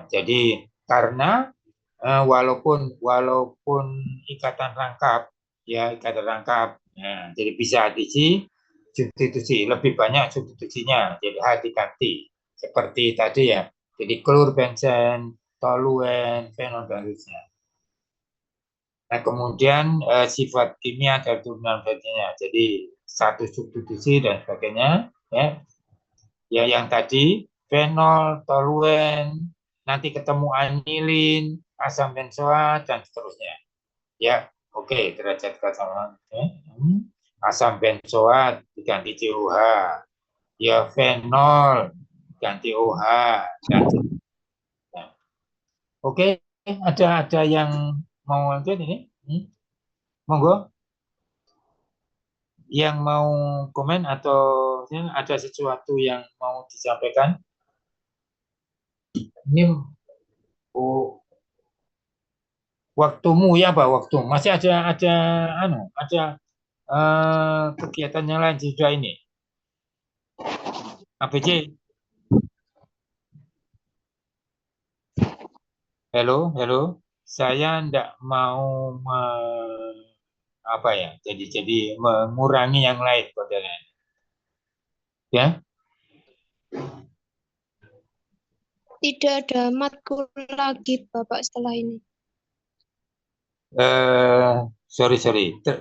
Jadi karena walaupun ikatan rangkap Nah, jadi bisa substitusi, lebih banyak substitusinya. Jadi H diganti seperti tadi ya. Jadi klorbenzen, toluen, fenol dan seterusnya. Nah, kemudian sifat kimia dan turunan sebagainya. Jadi satu substitusi dan sebagainya. Ya, ya yang tadi fenol, toluen, nanti ketemu anilin, asam benzoat dan seterusnya. Ya, oke, derajat kesamaan. Asam benzoat diganti COH. Ya, fenol ganti OH dan seterusnya. Oke, ada yang mau lanjut ini? Monggo, yang mau komen atau ada sesuatu yang mau disampaikan? Ini oh, waktumu ya, Pak, waktu. Masih ada kegiatan yang lain juga ini. ABC. Halo. Saya tidak mau apa ya? Jadi mengurangi yang lain, saudara. Ya. Tidak ada matkul lagi, Bapak, setelah ini. Sorry.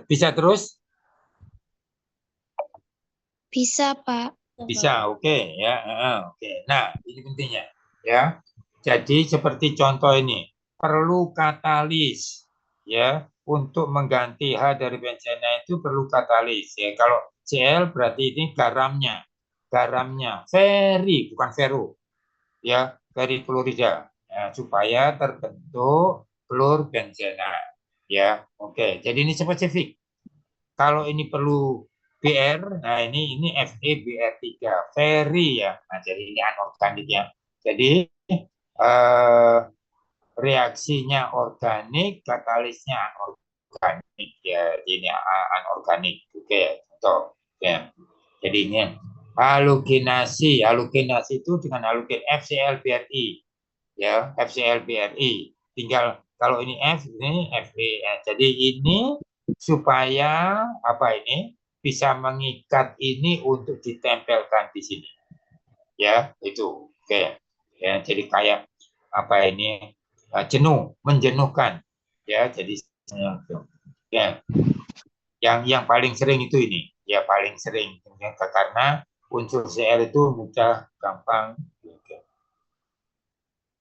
Bisa terus? Bisa, Pak. Bisa, oke ya. Oke. Nah, ini pentingnya ya. Jadi seperti contoh ini, perlu katalis ya untuk mengganti H dari benzena itu perlu katalis ya. Kalau Cl berarti ini garamnya. Garamnya feri bukan feru ya, feri klorida ya, supaya terbentuk klor benzena ya. Oke, jadi ini spesifik. Kalau ini perlu BR, nah ini FeBr3, ferry ya. Nah, jadi ini anorganik ya. Jadi reaksinya organik, katalisnya anorganik ya. Ini anorganik. Oke, contoh ya. Jadi ini halogenasi itu dengan halogen FCl-BrI ya, FCl-BrI. Tinggal kalau ini F ini Fe. Jadi ini supaya apa ini bisa mengikat ini untuk ditempelkan di sini. Ya, itu. Oke. Ya, jadi kayak apa ini menjenuhkan. Ya, jadi ya. Yang paling sering itu ini. Ya, paling sering karena unsur Cl itu mudah gampang.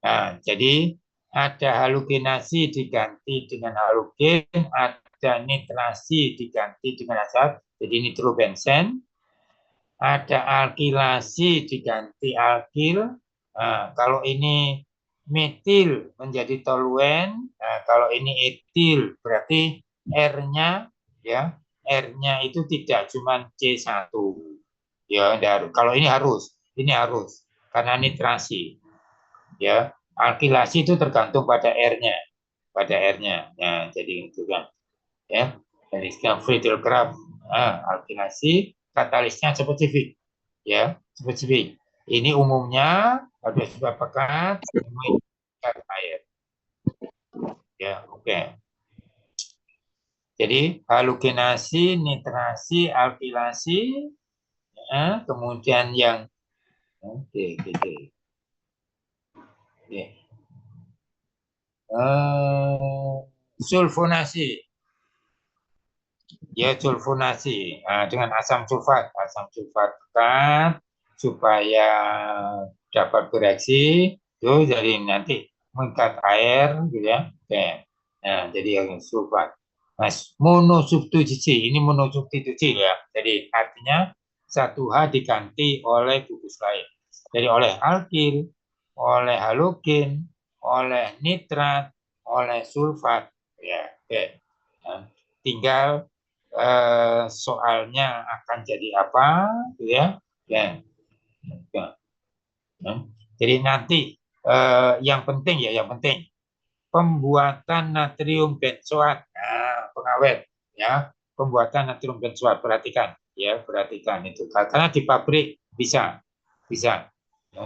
Nah, jadi ada halogenasi diganti dengan halogen, ada nitrasi diganti dengan asat, jadi nitrobenzen, ada alkilasi diganti alkil. Nah, kalau ini metil menjadi toluen, nah, kalau ini etil berarti R-nya ya, R-nya itu tidak cuma C1. Ya, kalau ini harus karena nitrasi. Ya, alkilasi itu tergantung pada R-nya. Nah, jadi itu kan ya. Jadi sekarang Friedel-Crafts alkilasi, katalisnya spesifik ya, spesifik. Ini umumnya pada sebab pekat mengikat air. Ya, oke. Jadi halogenasi, nitrasi, alkilasi, kemudian yang gitu. Sulfonasi. Ya, sulfonasi dengan asam sulfat pekat supaya dapat bereaksi itu jadi nanti mengikat air gitu ya. Oke. Nah, jadi yang sulfat. Nah, monosubstitusi ini monosubstitusi ya. Jadi artinya satu H diganti oleh gugus lain. Jadi oleh alkil, oleh halogen, oleh nitrat, oleh sulfat ya. Oke. Nah, tinggal soalnya akan jadi apa gitu ya. Ya. Jadi nanti yang penting pembuatan natrium benzoat, pengawet ya, pembuatan natrium benzoat, perhatikan itu karena di pabrik bisa ya,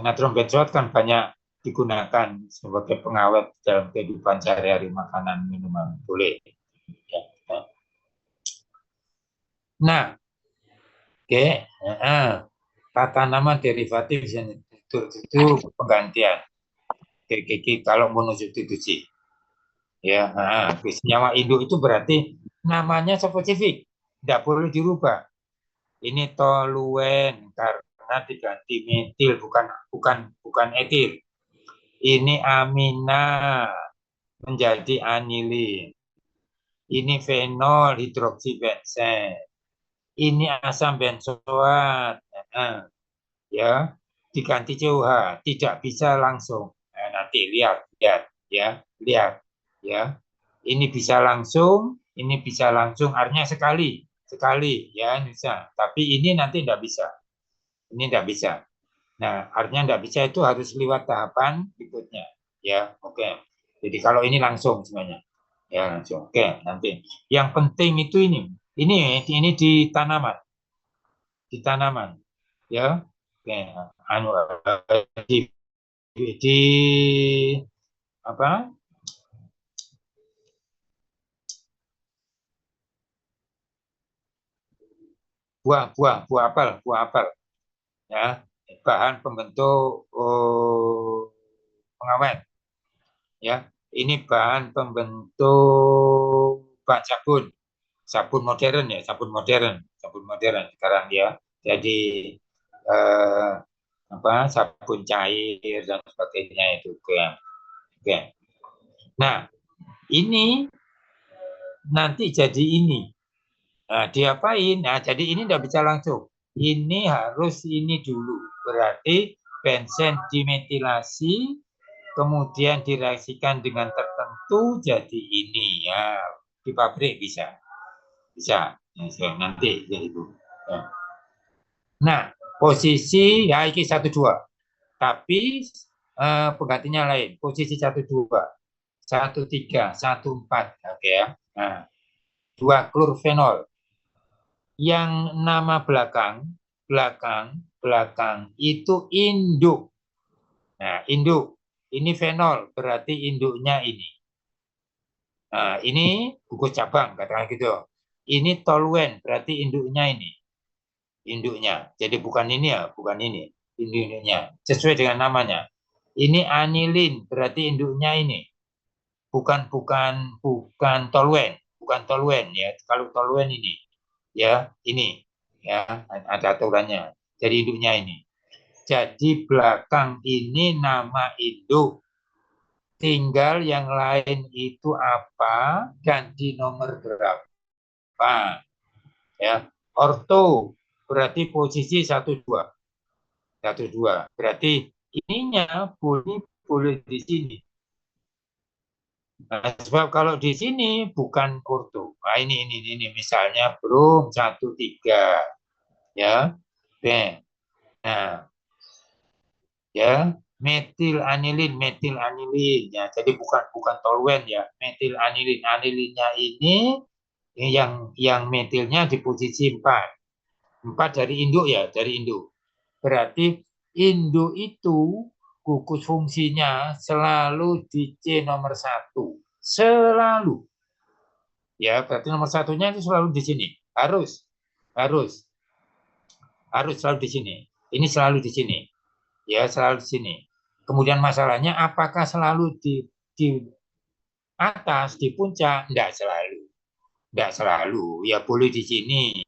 natrium benzoat kan banyak digunakan sebagai pengawet dalam kehidupan sehari-hari, makanan minuman boleh ya. Nah, oke, tata nama derivatif itu penggantian. Oke, kalau mau substitusi. Ya, senyawa induk itu berarti namanya spesifik, tidak boleh dirubah. Ini toluen karena diganti metil, bukan etil. Ini amina menjadi anilin. Ini fenol hidroksibenzen. Ini asam benzoat. Ya, diganti COH, tidak bisa langsung. Nanti lihat ya. Ini bisa langsung, artinya sekali ya bisa. Tapi ini nanti tidak bisa. Ini tidak bisa. Nah, artinya tidak bisa itu harus lewat tahapan berikutnya. Ya, oke. Jadi kalau ini langsung semuanya. Ya, langsung. Oke, nanti. Yang penting itu ini di tanaman. Di tanaman. Ya. Oke, di apa? Buah apel. Ya, bahan pembentuk pengawet. Ya, ini bahan pembentuk bahan sabun modern ya, sabun modern sekarang ya. Jadi sabun cair dan sebagainya itu oke. Nah, ini nanti jadi ini. Nah, diapain? Nah, jadi ini tidak bisa langsung. Ini harus ini dulu. Berarti benzen dimetilasi, kemudian direaksikan dengan tertentu jadi ini ya. Di pabrik bisa. Ya, nanti ya itu. Ya. Nah, posisi ya ini 1-2. Tapi penggantinya lain. Posisi 1-2. 1-3, 1-4. Oke ya. Nah, 2 klorfenol. Yang nama belakang itu induk. Nah, induk. Ini fenol, berarti induknya ini. Nah, ini gugus cabang, katakan gitu. Ini toluen, berarti induknya ini. Induknya. Jadi bukan ini ya, bukan ini. Induknya. Sesuai dengan namanya. Ini anilin, berarti induknya ini. Bukan toluen. Bukan toluen ya. Kalau toluen ini. Ya, ini. Ya, ada aturannya. Jadi induknya ini. Jadi belakang ini nama induk. Tinggal yang lain itu apa, ganti nomor berapa. Ya, orto berarti posisi 1-2. 1-2. Berarti ininya boleh di sini. Nah, sebab kalau di sini bukan orto. Nah, ini misalnya brom 1-3. Ya. Oke. Nah, ya, metil anilin ya. Jadi bukan toluen ya, metil anilin. Anilinnya ini yang metilnya di posisi 4 dari induk ya, dari induk. Berarti induk itu gugus fungsinya selalu di C nomor 1. Selalu. Ya, berarti nomor 1-nya itu selalu di sini. Harus selalu di sini. Ini selalu di sini. Ya, selalu di sini. Kemudian masalahnya apakah selalu di atas, di puncak? Tidak selalu. Ya boleh di sini,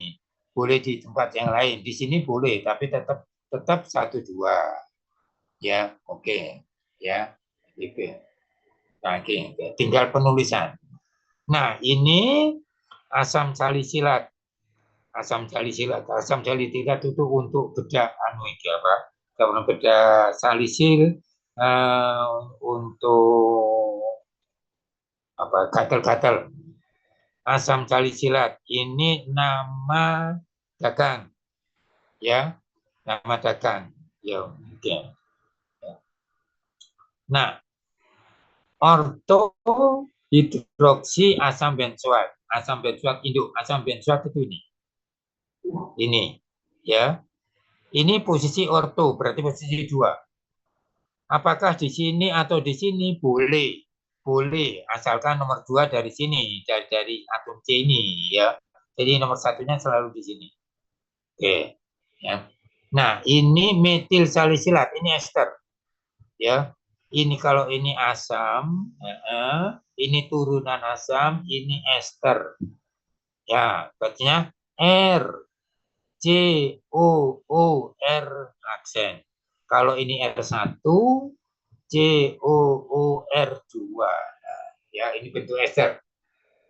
boleh di tempat yang lain. Di sini boleh, tapi tetap 1-2. Ya, oke. Ya, oke. Oke. Tinggal penulisan. Nah, ini asam salisilat. Asam salisilat itu untuk bedah karena beda salisil untuk gatal-gatal. Asam salisilat ini nama dagang, ya, nama dagang. Ya, oke. Nah, orto hidroksi asam benzoat induk. Asam benzoat itu ini, ya. Ini posisi orto, berarti posisi 2. Apakah di sini atau di sini? Boleh, asalkan nomor 2 dari sini, dari atom C ini ya. Jadi nomor satunya selalu di sini. Oke, ya. Nah, ini metil salisilat, ini ester, ya. Ini kalau ini asam, ini turunan asam, ini ester. Ya, berarti R, C, O, R, aksen. Kalau ini R1, C, R2. Nah, ya, ini bentuk ester.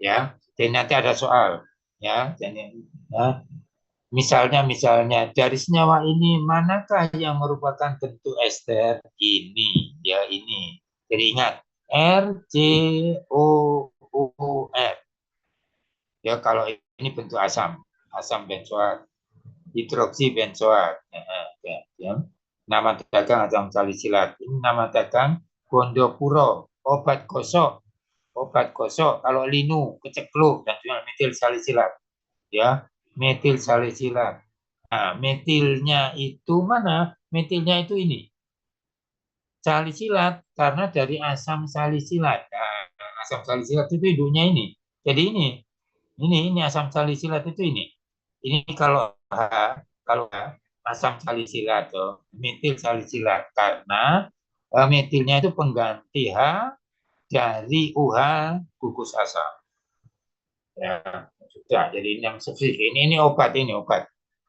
Ya, dan nanti ada soal. Ya, misalnya dari senyawa ini manakah yang merupakan bentuk ester? Ini, ya ini. Jadi ingat R, C, R. Ya, kalau ini bentuk asam benzoat, hidroksi benzoat. Ya. Nama dagang asam salisilat. Ini nama dagang Gondopuro, obat gosok. Kalau linu, kecekluk, dan juga metil salisilat. Ya, metil salisilat. Nah, metilnya itu mana? Metilnya itu ini. Salisilat, karena dari asam salisilat. Nah, asam salisilat itu hidupnya ini. Jadi ini asam salisilat itu ini. Ini kalau asam salisilat, metil salisilat. Karena metilnya itu pengganti H dari UH gugus asam. Ya, sudah. Jadi ini yang spesifik. Ini obat,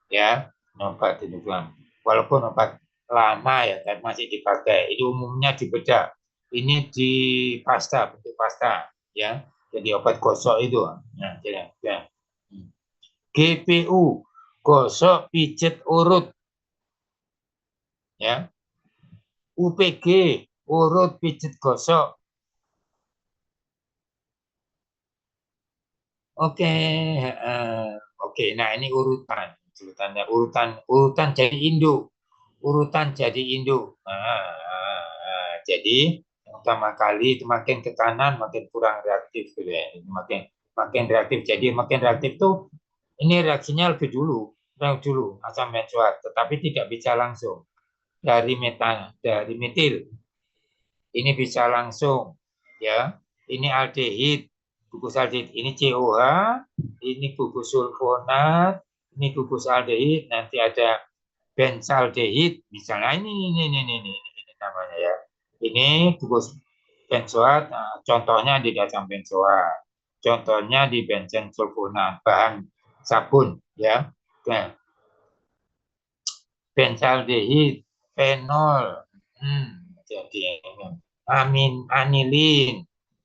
ya, obat itu kan. Walaupun obat lama ya, tapi masih dipakai. Itu umumnya di bedak. Ini di pasta, bentuk pasta, ya. Jadi obat gosok itu. Nah, ya. GPU, gosok pijet urut, ya. UPG, urut pijet gosok. Oke, nah ini urutan jadi induk, jadi yang pertama kali itu makin ke kanan makin kurang reaktif gitu ya, makin reaktif. Jadi makin reaktif tuh ini reaksinya lebih dulu asam benzoat, tetapi tidak bisa langsung dari metil. Ini bisa langsung, ya. Ini aldehid, gugus aldehid. Ini COH, ini gugus sulfonat, ini gugus aldehid. Nanti ada benzaldehid, misalnya ini namanya ya. Ini gugus benzoat. Nah, contohnya di asam benzoat. Contohnya di benzen sulfonat, bahan sabun, ya. Nah, benzaldehid, fenol, jadi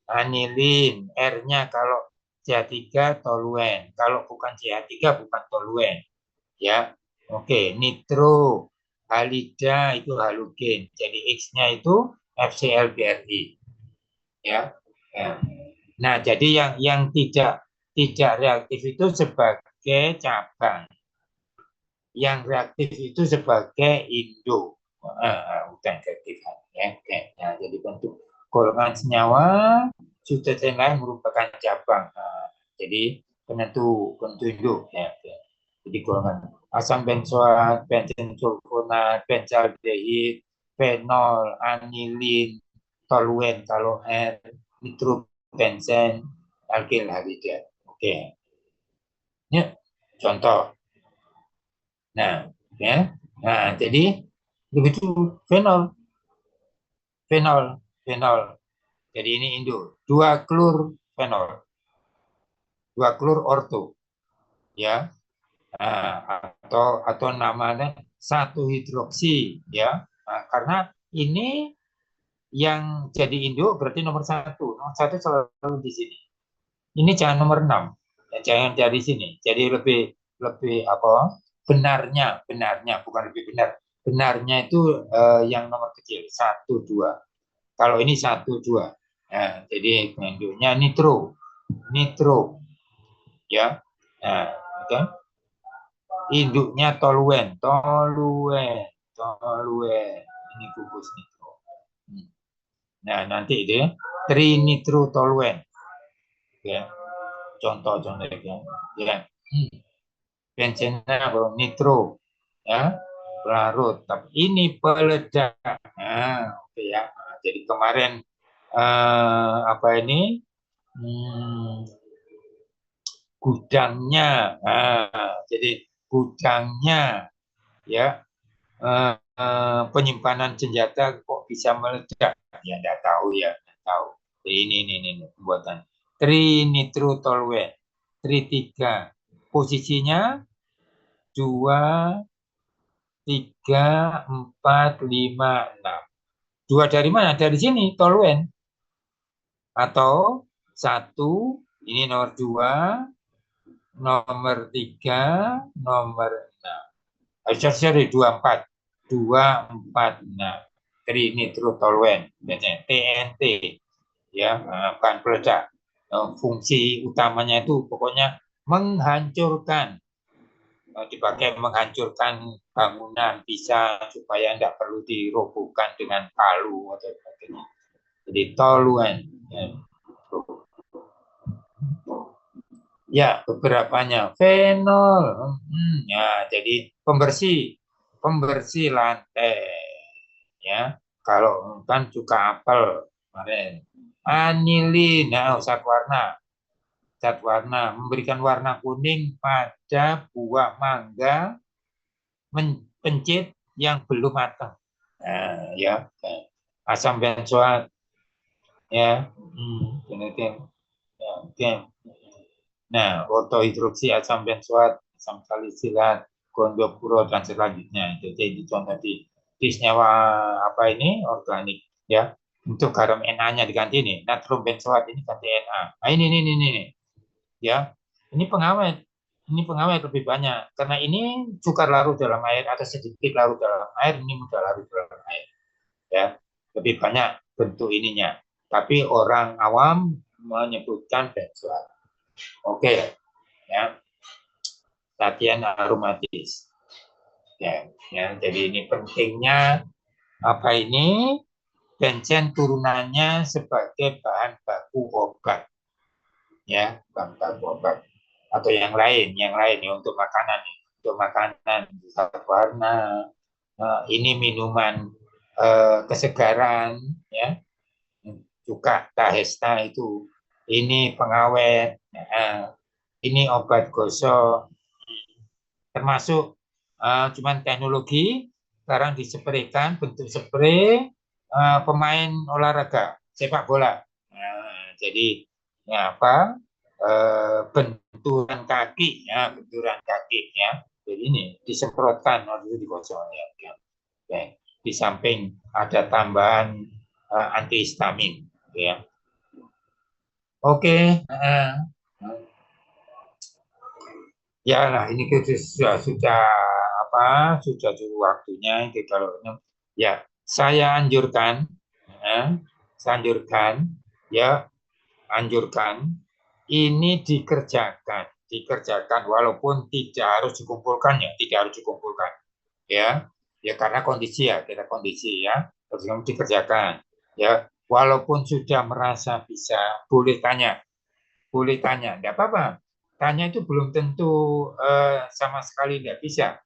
anilin, R-nya kalau CH3 toluen, kalau bukan CH3 bukan toluen, ya. Oke, nitro, halida itu halogen, jadi X-nya itu FCl-BRI, ya. Nah, jadi yang tidak reaktif itu sebagai cabang, yang reaktif itu sebagai induk, bukan reaktifan, ya. Nah, jadi bentuk golongan senyawa sudah lain merupakan cabang. Jadi penentu induk, ya. Jadi golongan asam benzoat, benzen sulfonat, benzaldehid, fenol, anilin, toluen kalau R, nitrobenzen, alkil halida. Oke. Ya, contoh. Nah, ya. Nah, jadi begitu fenol. Jadi ini induk, 2-klur fenol, 2-klur orto, ya. Nah, atau namanya 1-hidroksi, ya. Nah, karena ini yang jadi induk berarti nomor satu selalu di sini. Ini jangan nomor 6, ya, jangan dari sini. Jadi lebih apa? Benarnya bukan lebih benar. Benarnya itu yang nomor kecil 1, 2. Kalau ini 1, 2. Nah, jadi induknya nitro, ya. Nah, okay. Induknya toluen. Ini gugus nitro. Nah, nanti dia trinitrotoluen. Ya. Contoh-contoh ya. Bensinnya nitro, ya, larut. Tapi ini peledak. Nah, oke ya. Nah, jadi kemarin apa ini? gudangnya. Jadi gudangnya ya penyimpanan senjata kok bisa meledak? Ya tidak tahu ya, tidak tahu. Jadi ini pembuatan trinitrotoluene, tri 3. Posisinya 2, 3, 4, 5, 6. 2 dari mana? Dari sini, toluen. Atau 1, ini nomor 2, nomor 3, nomor 6. Sorry, 24. 246. Trinitrotoluene, biasanya TNT, ya, bahan peledak. Fungsi utamanya itu pokoknya menghancurkan, dipakai menghancurkan bangunan, bisa supaya tidak perlu dirobohkan dengan palu atau sebagainya. Jadi toluen. Ya, beberapanya fenol. Ya, jadi pembersih lantai. Ya, kalau kan suka apel kemarin. Anilin, zat warna memberikan warna kuning pada buah mangga pencit yang belum matang. Ya, asam benzoat. Ya, kemudian. Ya, oke. Nah, ortohidroksi asam benzoat, asam salisilat, gondopuro dan selanjutnya. Jadi contoh di senyawa apa ini organik ya. Untuk garam Na-nya diganti nih, natrium benzoat ini ganti Na. Nah, ini ya. Ini pengawet. Ini pengawet lebih banyak karena ini sukar larut dalam air atau sedikit larut dalam air, ini mudah larut dalam air. Ya, lebih banyak bentuk ininya. Tapi orang awam menyebutkan benzoat. Oke, ya, latihan aromatis. Ya, jadi ini pentingnya apa ini? Benzen turunannya sebagai bahan baku obat, ya, bahan baku obat atau yang lain ya untuk makanan, zat warna. Ini minuman kesegaran, ya, juga tahesta itu. Ini pengawet, ini obat gosok. Termasuk cuman teknologi sekarang dispraykan bentuk spray pemain olahraga sepak bola. Jadi ya apa benturan kaki ya, jadi ini disemprotkan waktu itu digosok ya. Di samping ada tambahan antihistamin ya. Oke. Ya, nah ini sudah apa? Sudah cukup waktunya itu kalau ya saya anjurkan, anjurkan ini dikerjakan walaupun tidak harus dikumpulkan ya, karena kondisi ya, harus dikerjakan ya, walaupun sudah merasa bisa boleh tanya, tidak apa-apa. Tanya itu belum tentu sama sekali tidak bisa.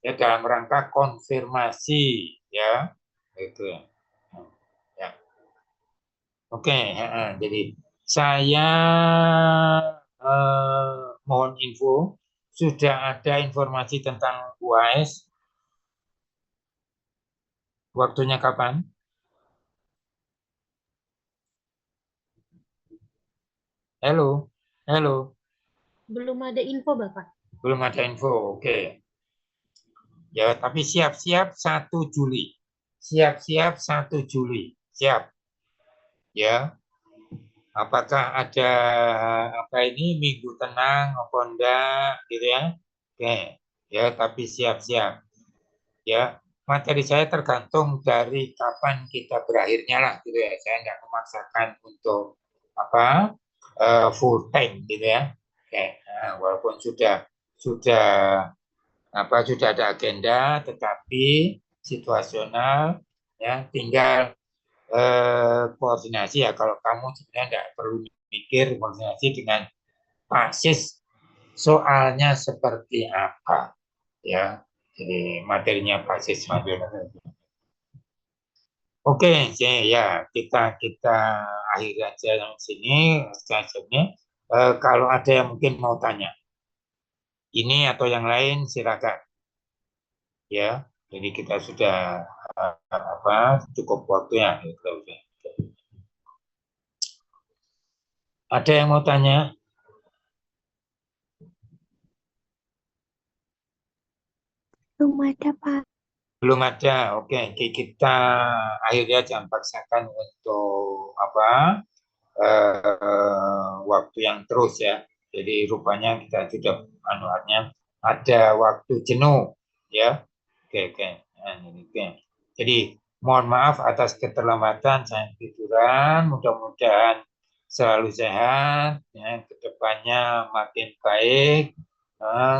Ya, dalam rangka konfirmasi ya. Itu ya. Ya. Oke, jadi saya mohon info, sudah ada informasi tentang UAS. Waktunya kapan? Halo. Belum ada info, Bapak. Belum ada info, oke. Ya, tapi siap-siap 1 Juli. Siap-siap 1 Juli. Siap. Ya. Apakah ada apa ini minggu tenang apa enggak gitu ya. Oke. Ya, tapi siap-siap. Ya, materi saya tergantung dari kapan kita berakhirnya lah gitu ya. Saya enggak memaksakan untuk apa full time gitu ya. Oke. Nah, walaupun sudah ada agenda, tetapi situasional ya, tinggal koordinasi ya. Kalau kamu sebenarnya tidak perlu mikir, koordinasi dengan Pak Sis soalnya seperti apa ya. Jadi materinya Pak Sis. Oke, ya kita akhiri aja di sini sesinya. Kalau ada yang mungkin mau tanya, ini atau yang lain silakan. Ya, jadi kita sudah cukup waktunya. Gitu. Ada yang mau tanya? Belum ada, Pak. Belum ada. Oke, kita akhirnya jangan paksakan untuk waktu yang terus ya. Jadi rupanya kita sudah ada waktu jenuh ya. Oke. Nah, oke. Jadi mohon maaf atas keterlambatan saya tiduran. Mudah-mudahan selalu sehat, ya, kedepannya makin baik.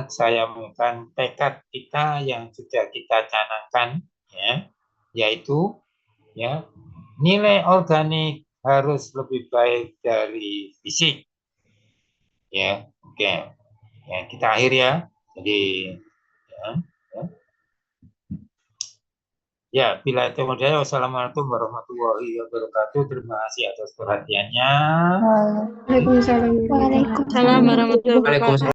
Saya mengumumkan tekad kita yang sudah kita canangkan, ya, yaitu ya nilai organik harus lebih baik dari fisik, ya, oke, ya kita akhir ya. Jadi ya, bila itu modal. Wassalamualaikum warahmatullahi wabarakatuh. Terima kasih atas perhatiannya. Waalaikumsalam. Salam warahmatullahi wabarakatuh.